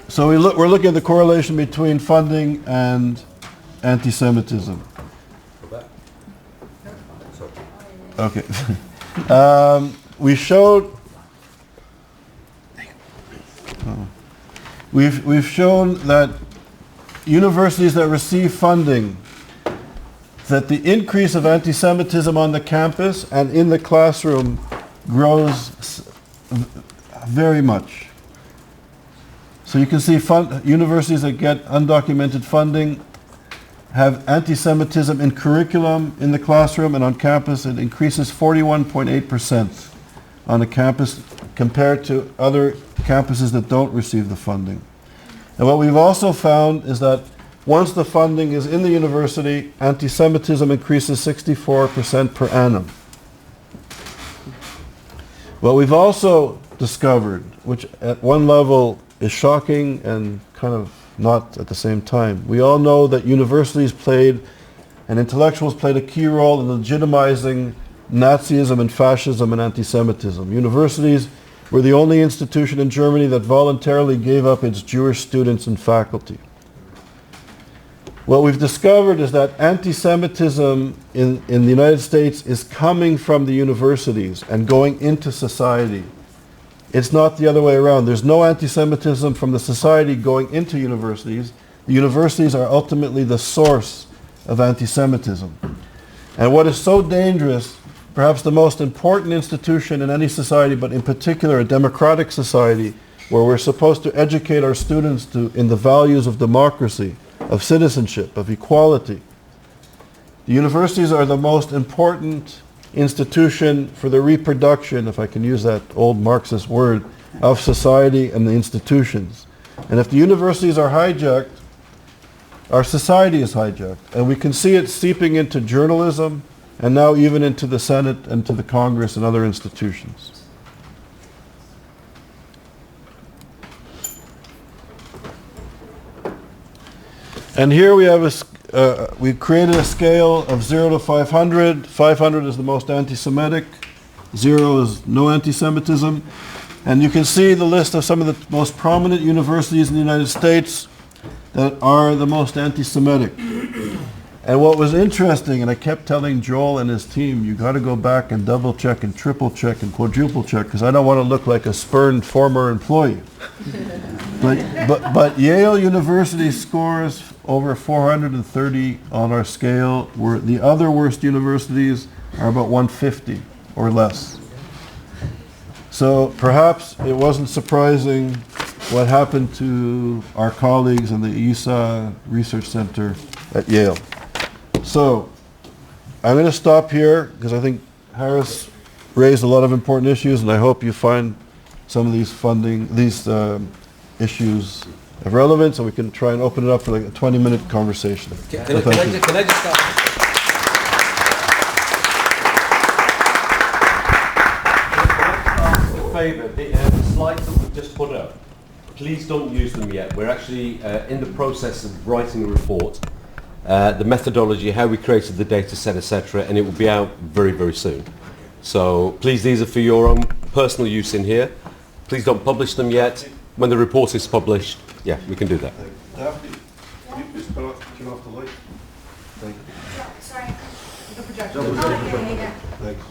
So we're looking at the correlation between funding and anti-Semitism. Okay. We showed. We've shown that universities that receive funding, that the increase of anti-Semitism on the campus and in the classroom grows very much. So you can see universities that get undocumented funding have anti-Semitism in curriculum, in the classroom, and on campus. It increases 41.8% on a campus compared to other campuses that don't receive the funding. And what we've also found is that once the funding is in the university, anti-Semitism increases 64% per annum. What we've also discovered, which at one level is shocking and kind of not at the same time. We all know that universities played and intellectuals played a key role in legitimizing Nazism and fascism and anti-Semitism. Universities were the only institution in Germany that voluntarily gave up its Jewish students and faculty. What we've discovered is that anti-Semitism in the United States is coming from the universities and going into society. It's not the other way around. There's no anti-Semitism from the society going into universities. The universities are ultimately the source of anti-Semitism. And what is so dangerous, perhaps the most important institution in any society, but in particular a democratic society, where we're supposed to educate our students in the values of democracy, of citizenship, of equality. The universities are the most important institution for the reproduction, if I can use that old Marxist word, of society and the institutions. And if the universities are hijacked, our society is hijacked. And we can see it seeping into journalism and now even into the Senate and to the Congress and other institutions. And here we have we created a scale of 0 to 500. 500 is the most anti-Semitic. 0 is no anti-Semitism. And you can see the list of some of the most prominent universities in the United States that are the most anti-Semitic. And what was interesting, and I kept telling Joel and his team, you got to go back and double check and triple check and quadruple check, because I don't want to look like a spurned former employee. But Yale University scores over 430 on our scale, where the other worst universities are about 150 or less. So perhaps it wasn't surprising what happened to our colleagues in the ESA Research Center at Yale. So I'm going to stop here because I think Haras raised a lot of important issues, and I hope you find some of these issues of relevance, and we can try and open it up for like a 20-minute conversation. Can I just start? A favour, the slides that we've just put up, please don't use them yet. We're actually in the process of writing a report, the methodology, how we created the data set, etc., and it will be out very, very soon. So please, these are for your own personal use in here. Please don't publish them yet. When the report is published, yeah, we can do that. Daphne, can you please turn off the light? Thank you. Yeah, sorry. The projector. Double Oh, check the yeah, yeah, yeah. Thanks.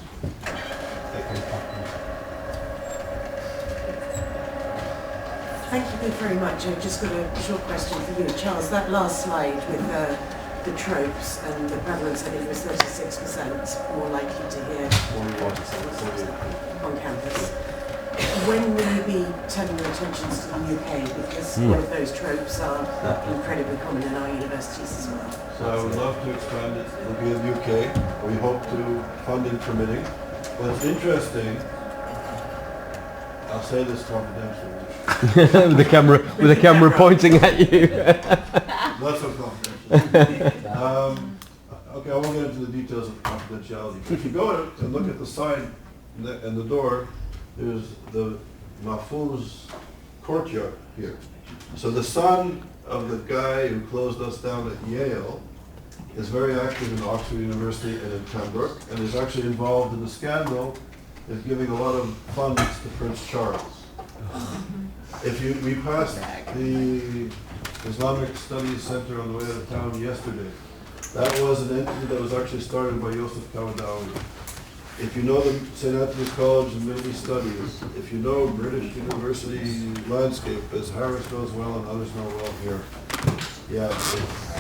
Thank you very much. I've just got a short question for you, Charles. That last slide with the tropes and the prevalence, I think it was 36% more likely to hear on campus. When will you be turning your attentions to the UK? Because all of those tropes are incredibly common in our universities as well. So I would love to expand it. It'll be in the UK. We hope to, funding permitting. What's interesting, I'll say this confidentially. With the camera pointing at you. Not so confidential. Okay, I won't get into the details of confidentiality. But if you go and look at the sign and the door, there's the Mahfouz courtyard here. So the son of the guy who closed us down at Yale is very active in Oxford University and in Pembroke, and is actually involved in the scandal, is giving a lot of funds to Prince Charles. We passed the Islamic Studies Center on the way out of town yesterday. That was an entity that was actually started by Yosef Kawadawi. If you know the St. Anthony's College of Middle East Studies, if you know British university landscape, as Haras knows well and others know well here, yeah, it's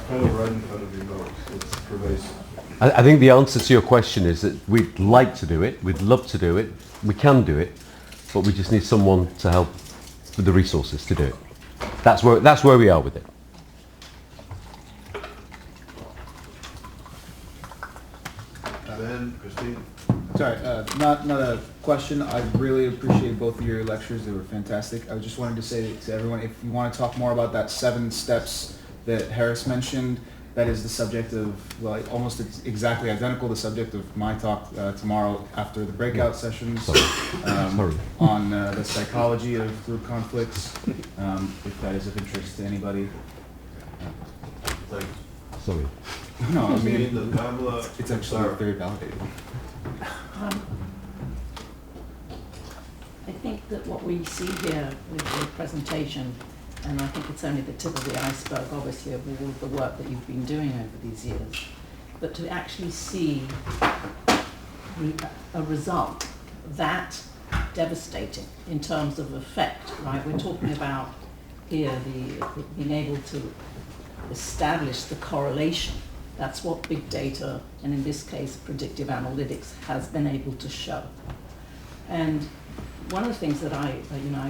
kind of right in front of your nose. It's pervasive. I think the answer to your question is that we'd like to do it, we'd love to do it, we can do it, but we just need someone to help with the resources to do it. That's where we are with it. And then, Christine. Sorry, not a question. I really appreciate both of your lectures. They were fantastic. I just wanted to say to everyone, if you want to talk more about that 7 steps that Haras mentioned, that is the subject of, well, almost exactly identical the subject of my talk tomorrow after the breakout sessions on the psychology of group conflicts, if that is of interest to anybody. Thanks. Sorry. No, I I mean, mean, that Pamela. it's actually very validating. I think that what we see here with the presentation, and I think it's only the tip of the iceberg, obviously, of all of the work that you've been doing over these years, but to actually see a result that devastating in terms of effect, right? We're talking about here the being able to establish the correlation. That's what big data, and in this case, predictive analytics, has been able to show. And one of the things that I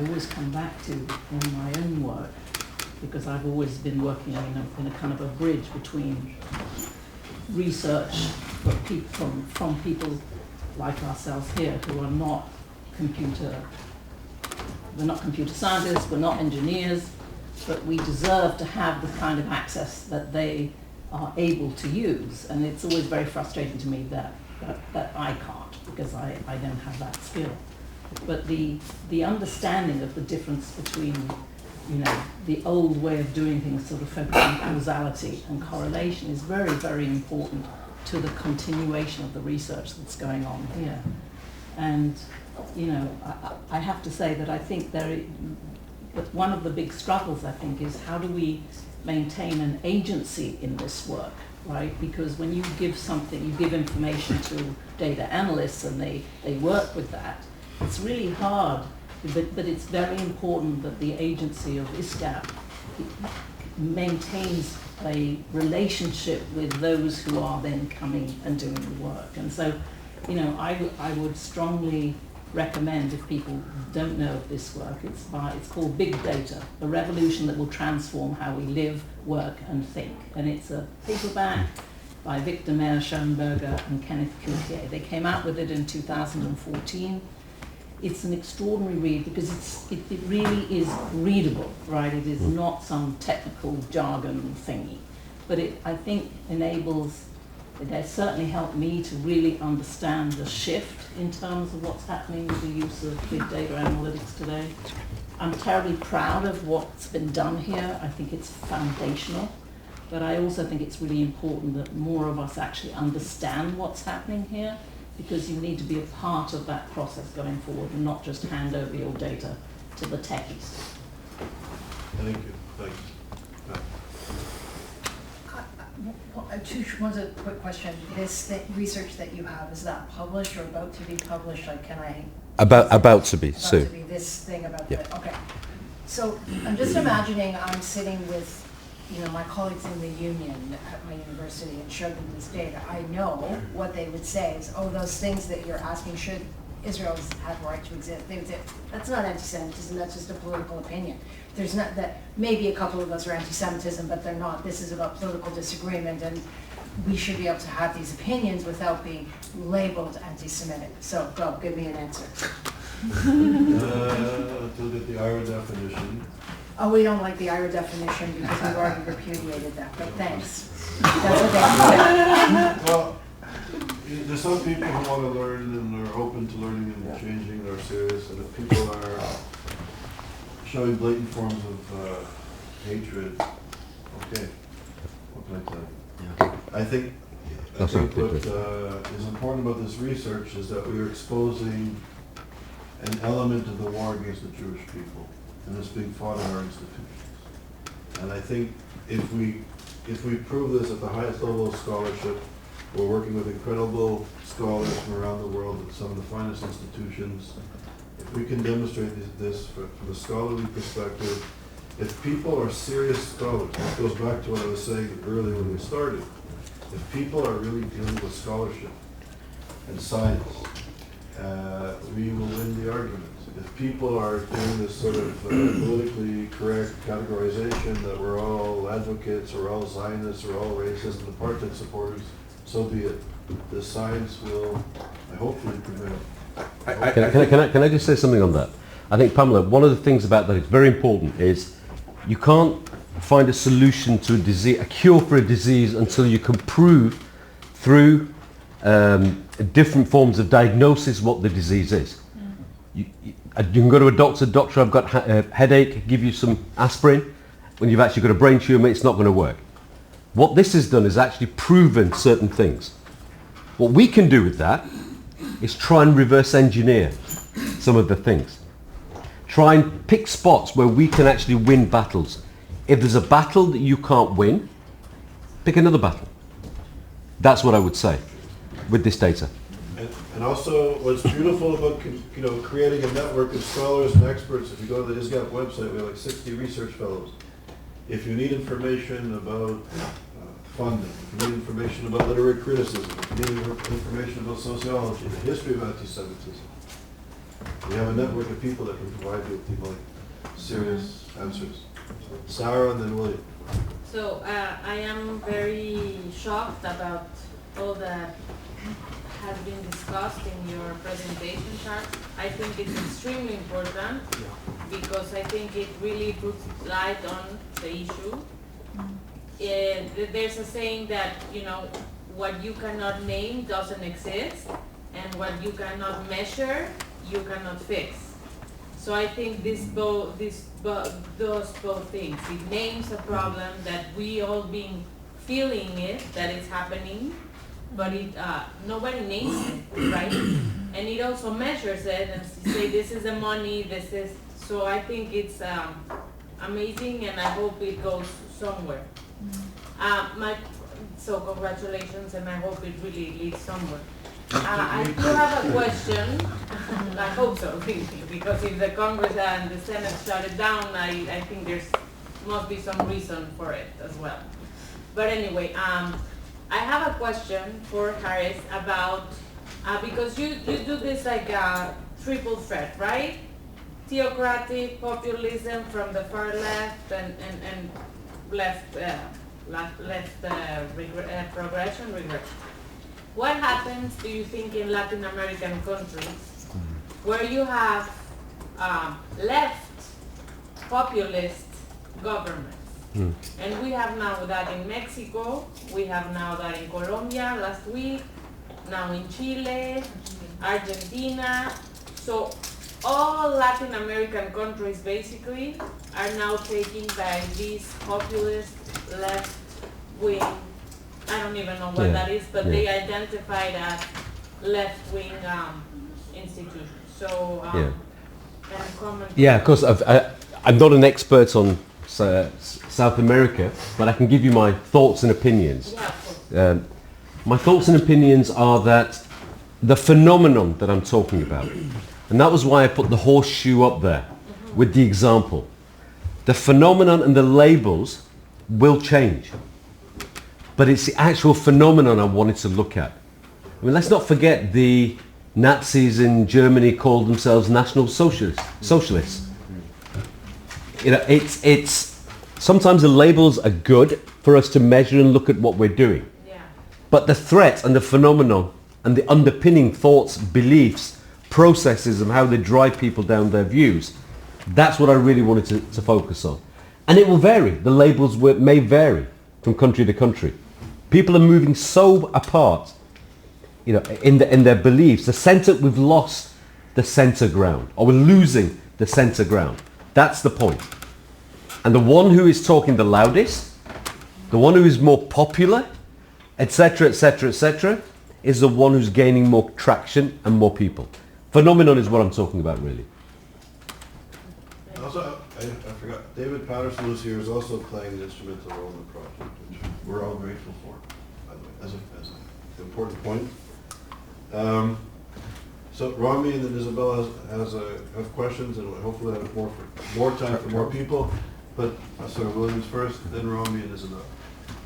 always come back to in my own work, because I've always been working in a kind of a bridge between research from people like ourselves here who are not we're not computer scientists, we're not engineers, but we deserve to have the kind of access that they are able to use. And it's always very frustrating to me that I can't, because I don't have that skill. But the understanding of the difference between, the old way of doing things, sort of focusing on causality and correlation, is very, very important to the continuation of the research that's going on here. And, I have to say that I think but one of the big struggles, I think, is how do we maintain an agency in this work, right? Because when you give information to data analysts and they work with that, it's really hard, but it's very important that the agency of ISGAP maintains a relationship with those who are then coming and doing the work. And so, I would strongly recommend, if people don't know of this work, it's called Big Data, a revolution that will transform how we live, work and think. And it's a paperback by Victor Meyer Schoenberger and Kenneth Kilkier. They came out with it in 2014. It's an extraordinary read because it really is readable, right? It is not some technical jargon thingy, but I think it has certainly helped me to really understand the shift in terms of what's happening with the use of big data analytics today. I'm terribly proud of what's been done here. I think it's foundational, but I also think it's really important that more of us actually understand what's happening here, because you need to be a part of that process going forward and not just hand over your data to the techies. Thank you. Thanks. One quick question. This research that you have, is that published or about to be published? Like, can I? About to be About soon. to be this thing about Yeah. okay. So I'm just imagining I'm sitting with, my colleagues in the union at my university and showed them this data. I know what they would say is, those things that you're asking, should Israel have the right to exist? They would say, that's not anti-Semitism, that's just a political opinion. There's not that, maybe a couple of those are anti-Semitism, but they're not. This is about political disagreement, and we should be able to have these opinions without being labeled anti-Semitic. So go, give me an answer. To get the IRA definition. Oh, we don't like the IRA definition because we've already repudiated that, but thanks. That's what they Well, there's some people who want to learn and are open to learning and changing and are serious, and if people are showing blatant forms of hatred, okay, what can I tell you? I think what is important about this research is that we are exposing an element of the war against the Jewish people, and it's being fought in our institutions. And I think if we prove this at the highest level of scholarship, we're working with incredible scholars from around the world at some of the finest institutions. If we can demonstrate this from a scholarly perspective, if people are serious scholars, this goes back to what I was saying earlier when we started, if people are really dealing with scholarship and science, we will win the argument. If people are doing this sort of politically correct categorization that we're all advocates, or all Zionists, or all racist and apartheid supporters, so be it. The science will, hopefully, prevail. Can I just say something on that? I think, Pamela, one of the things about that is very important is you can't find a solution to a disease, a cure for a disease, until you can prove through different forms of diagnosis what the disease is. You can go to a doctor, I've got a headache, give you some aspirin, when you've actually got a brain tumour, it's not going to work. What this has done is actually proven certain things. What we can do with that is try and reverse engineer some of the things. Try and pick spots where we can actually win battles. If there's a battle that you can't win, pick another battle. That's what I would say with this data. And also, what's beautiful about creating a network of scholars and experts, if you go to the ISGAP website, we have like 60 research fellows. If you need information about funding, if you need information about literary criticism, if you need information about sociology, the history of anti-Semitism, we have a network of people that can provide you with like serious answers. Sarah and then William. So I am very shocked about all that has been discussed in your presentation, Charles. I think it's extremely important because I think it really puts light on the issue. There's a saying that, what you cannot name doesn't exist, and what you cannot measure, you cannot fix. So I think this does both things. It names a problem that we all been feeling it, that it's happening, but nobody names it, right? And it also measures it and say this is the money, this is. So I think it's amazing, and I hope it goes somewhere. So congratulations, and I hope it really leads somewhere. I do have a question. I hope so, because if the Congress and the Senate shut it down, I think must be some reason for it as well. But anyway, I have a question for Haras about, because you do this like a triple threat, right? Theocratic populism from the far left and left progression, regression. What happens, do you think, in Latin American countries where you have left populist governments? And we have now that in Mexico, we have now that in Colombia last week, now in Chile, Argentina. So all Latin American countries basically are now taken by these populist left wing, I don't even know what that is, but they identified as left wing institutions. So can you comment? Yeah, of course. I'm not an expert on South America, but I can give you my thoughts and opinions. Yeah, of course. My thoughts and opinions are that the phenomenon that I'm talking about, and that was why I put the horseshoe up there with the example. The phenomenon and the labels will change, but it's the actual phenomenon I wanted to look at. I mean, let's not forget the Nazis in Germany called themselves National Socialists. It's sometimes the labels are good for us to measure and look at what we're doing. Yeah. But the threat and the phenomenon and the underpinning thoughts, beliefs, processes of how they drive people down their views, that's what I really wanted to focus on. And it will vary. The labels may vary from country to country. People are moving so apart, in their beliefs. We've lost the center ground, or we're losing the center ground. That's the point. And the one who is talking the loudest, the one who is more popular, etc., etc., etc., is the one who's gaining more traction and more people. Phenomenon is what I'm talking about, really. Also, I forgot, David Patterson, who's here, is also playing an instrumental role in the project, which we're all grateful for, by the way, as an important point. So Rami and then Isabella have questions, and hopefully have more time for more people. But sorry, Williams first, then Rami and Isabella.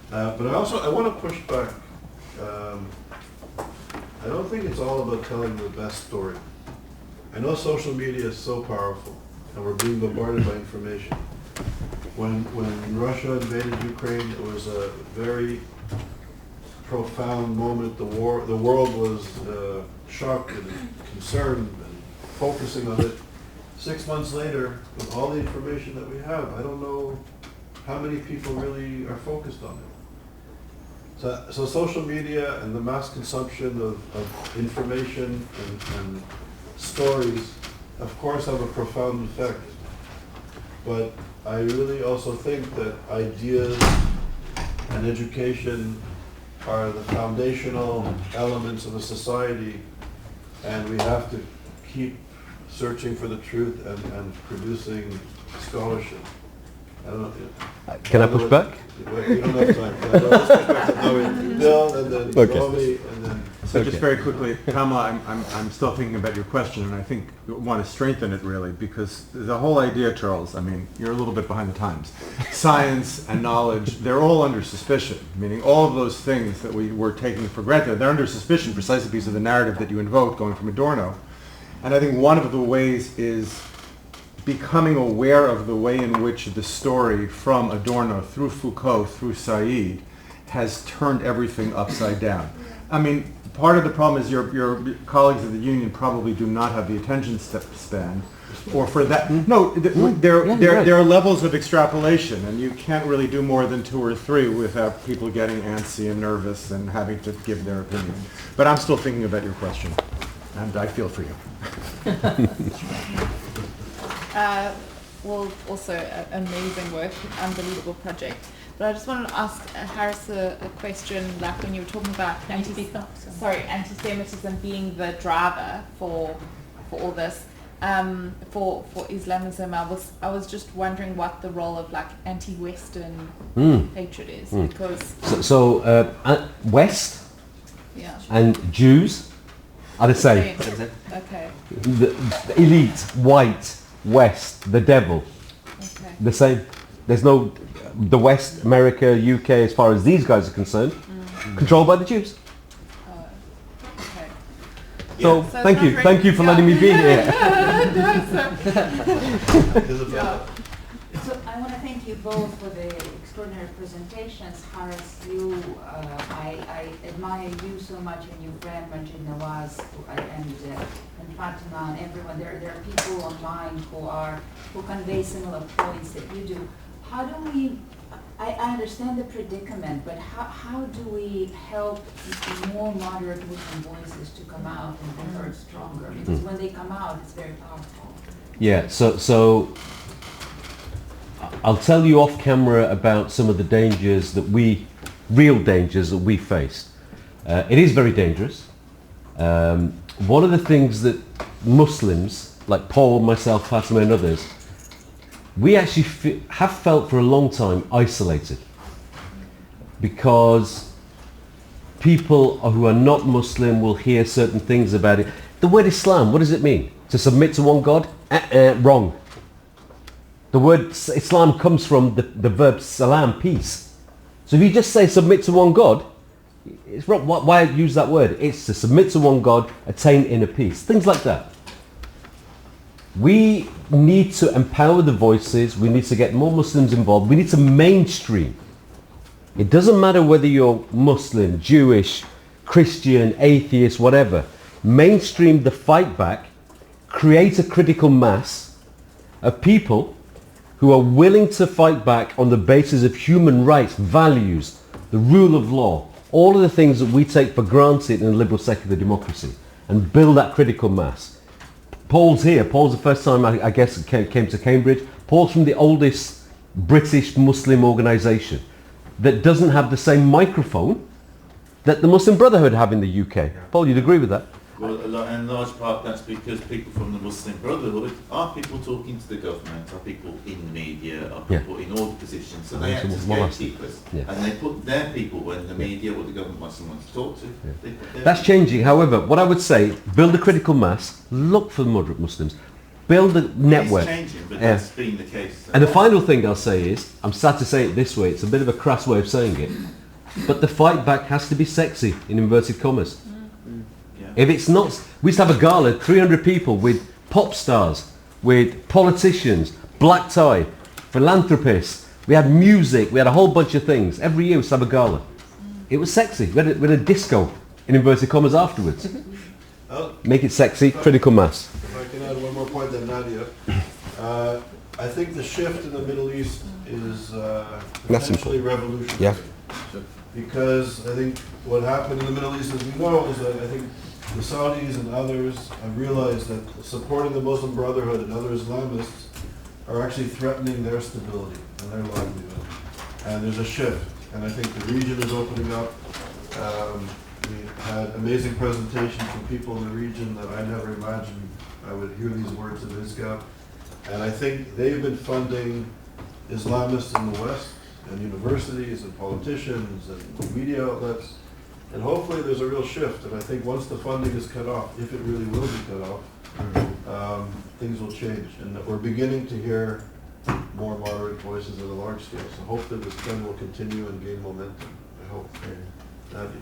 But I want to push back. I don't think it's all about telling the best story. I know social media is so powerful, and we're being bombarded by information. When Russia invaded Ukraine, it was a very profound moment. The world was shocked and concerned and focusing on it. 6 months later, with all the information that we have, I don't know how many people really are focused on it. So social media and the mass consumption of information and stories, of course, have a profound effect. But I really also think that ideas and education are the foundational elements of a society, and we have to keep searching for the truth and producing scholarship. I don't know. Can I push back? You don't have time. Let's push back to Bill, and then Okay. Romy, and then... So just very quickly, Kamala, I'm still thinking about your question, and I think you want to strengthen it really, because the whole idea, Charles, I mean, you're a little bit behind the times. Science and knowledge, they're all under suspicion, meaning all of those things that we were taking for granted, they're under suspicion precisely because of the narrative that you invoke going from Adorno. And I think one of the ways is becoming aware of the way in which the story from Adorno through Foucault through Said has turned everything upside down. I mean, part of the problem is your colleagues of the union probably do not have the attention span, or for that. No, there are levels of extrapolation, and you can't really do more than 2 or 3 without people getting antsy and nervous and having to give their opinion. But I'm still thinking about your question, and I feel for you. Well, also amazing work, unbelievable project. But I just wanted to ask Haras a question, like when you were talking about anti-Semitism being the driver for all this, for Islamism. I was just wondering what the role of like anti-Western hatred is, because West yeah, and Jews are the same. okay, The elite, white, West, the devil, okay, the same. There's no, the West, America, UK, as far as these guys are concerned, controlled by the Jews. okay. So, So thank it's you. not Thank you for letting me be here. So I want to thank you both for the extraordinary presentations. Haras, I admire you so much, and your friend Majid Nawaz and Fatima and everyone. There are people online who convey similar points that you do. How do we? I understand the predicament, but how do we help more moderate Muslim voices to come out and be heard stronger? Because when they come out, it's very powerful. Yeah, so I'll tell you off camera about some of the dangers that real dangers that we face. It is very dangerous. One of the things that Muslims, like Paul, myself, Fatima and others, we actually have felt for a long time isolated, because people who are not Muslim will hear certain things about it. The word Islam, what does it mean? To submit to one God? Wrong. The word Islam comes from the verb salam, peace. So if you just say submit to one God, it's wrong. Why use that word? It's to submit to one God, attain inner peace. Things like that. We need to empower the voices. We need to get more Muslims involved. We need to mainstream. It doesn't matter whether you're Muslim, Jewish, Christian, atheist, whatever. Mainstream the fight back. Create a critical mass of people who are willing to fight back on the basis of human rights, values, the rule of law, all of the things that we take for granted in a liberal secular democracy, and build that critical mass. Paul's here. Paul's the first time I guess came to Cambridge. Paul's from the oldest British Muslim organisation that doesn't have the same microphone that the Muslim Brotherhood have in the UK. Paul, you'd agree with that? Well, in large part that's because people from the Muslim Brotherhood are people talking to the government, are people in the media, are people in all the positions, so they act as gatekeepers. And they put their people when the media or the government wants someone to talk to. They put That's changing. However, what I would say, build a critical mass, look for moderate Muslims, build a network. It's changing, but that's been the case. And the final thing I'll say is, I'm sad to say it this way, it's a bit of a crass way of saying it, but the fight back has to be sexy, in inverted commas. If it's not, we used to have a gala, 300 people with pop stars, with politicians, black tie, philanthropists. We had music, we had a whole bunch of things. Every year we used to have a gala. It was sexy. We had a disco, in inverted commas, afterwards. Make it sexy, critical mass. If I can add one more point then, Nadia. I think the shift in the Middle East is potentially revolutionary. Yeah. Because I think what happened in the Middle East, as we know, is that I think the Saudis and others have realized that supporting the Muslim Brotherhood and other Islamists are actually threatening their stability and their livelihood. And there's a shift, and I think the region is opening up. We had amazing presentations from people in the region that I never imagined I would hear these words of ISGAP. And I think they've been funding Islamists in the West, and universities and politicians and media outlets. And hopefully there's a real shift. And I think once the funding is cut off, if it really will be cut off, things will change. And that we're beginning to hear more moderate voices at a large scale. So hope that this trend will continue and gain momentum. I hope. Nadia.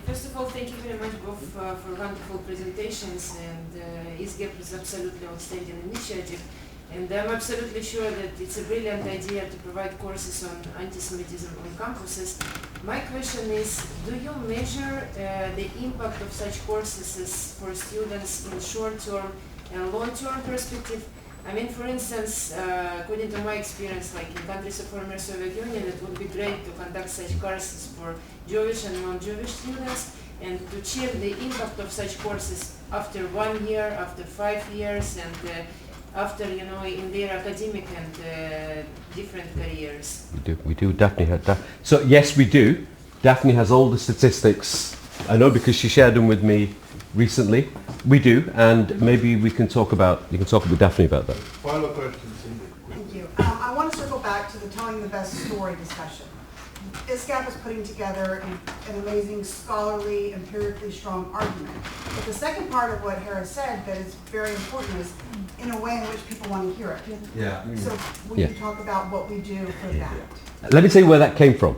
First of all, thank you very much both for wonderful presentations, and ISGAP is absolutely outstanding initiative. And I'm absolutely sure that it's a brilliant idea to provide courses on anti-Semitism on campuses. My question is, do you measure the impact of such courses for students in short-term and long-term perspective? I mean, for instance, according to my experience, like in countries of former Soviet Union, it would be great to conduct such courses for Jewish and non-Jewish students, and to check the impact of such courses after 1 year, after 5 years, and after, in their academic and different careers. We do. Daphne had that. So yes, we do. Daphne has all the statistics. I know because she shared them with me recently. We do, and maybe you can talk with Daphne about that. Final question, Cindy. Thank you. I want to circle back to the telling the best story discussion. ISGAP is putting together an amazing, scholarly, empirically strong argument. But the second part of what Haras said that is very important is in a way in which people want to hear it. Yeah. So will you talk about what we do for that? Let me tell you where that came from.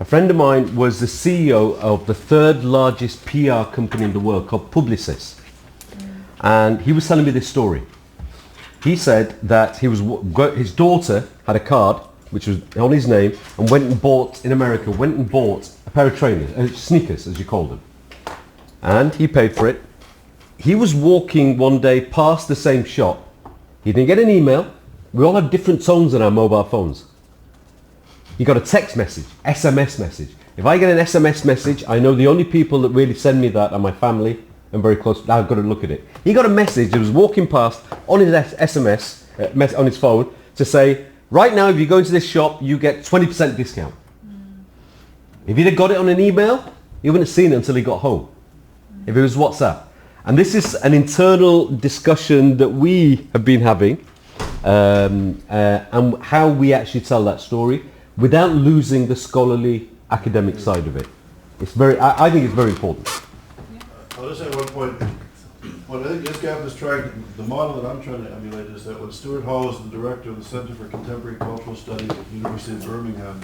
A friend of mine was the CEO of the third largest PR company in the world called Publicis. And he was telling me this story. He said that his daughter had a card which was on his name, and went and bought a pair of trainers, sneakers as you call them. And he paid for it. He was walking one day past the same shop. He didn't get an email. We all have different tones on our mobile phones. He got a text message, SMS message. If I get an SMS message, I know the only people that really send me that are my family and very close. I've got to look at it. He got a message that was walking past on his SMS, on his phone, to say, right now, if you go into this shop, you get 20% discount. If he'd have got it on an email, he wouldn't have seen it until he got home. If it was WhatsApp. And this is an internal discussion that we have been having, and how we actually tell that story without losing the scholarly academic side of it. It's I think it's very important. I'll just say one point. What I think ISGAP is trying, the model that I'm trying to emulate is that when Stuart Hall was the director of the Center for Contemporary Cultural Studies at the University of Birmingham,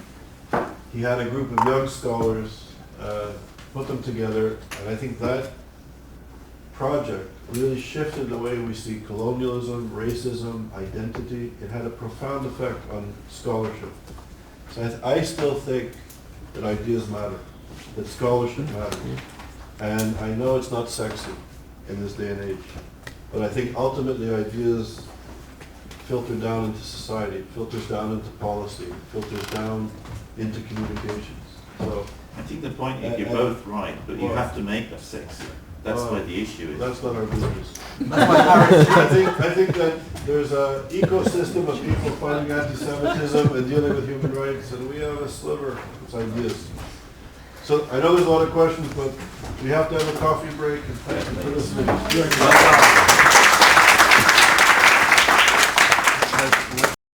he had a group of young scholars, put them together, and I think that project really shifted the way we see colonialism, racism, identity. It had a profound effect on scholarship. So I still think that ideas matter, that scholarship matters. And I know it's not sexy in this day and age, but I think ultimately ideas filter down into society, filters down into policy, filters down into communications. So I think the point is you're both right, but you have to make that sexy. That's where the issue is. That's not our business. I think that there's an ecosystem of people fighting anti-Semitism and dealing with human rights, and we have a sliver of its ideas. So I know there's a lot of questions, but we have to have a coffee break, and thank you for listening.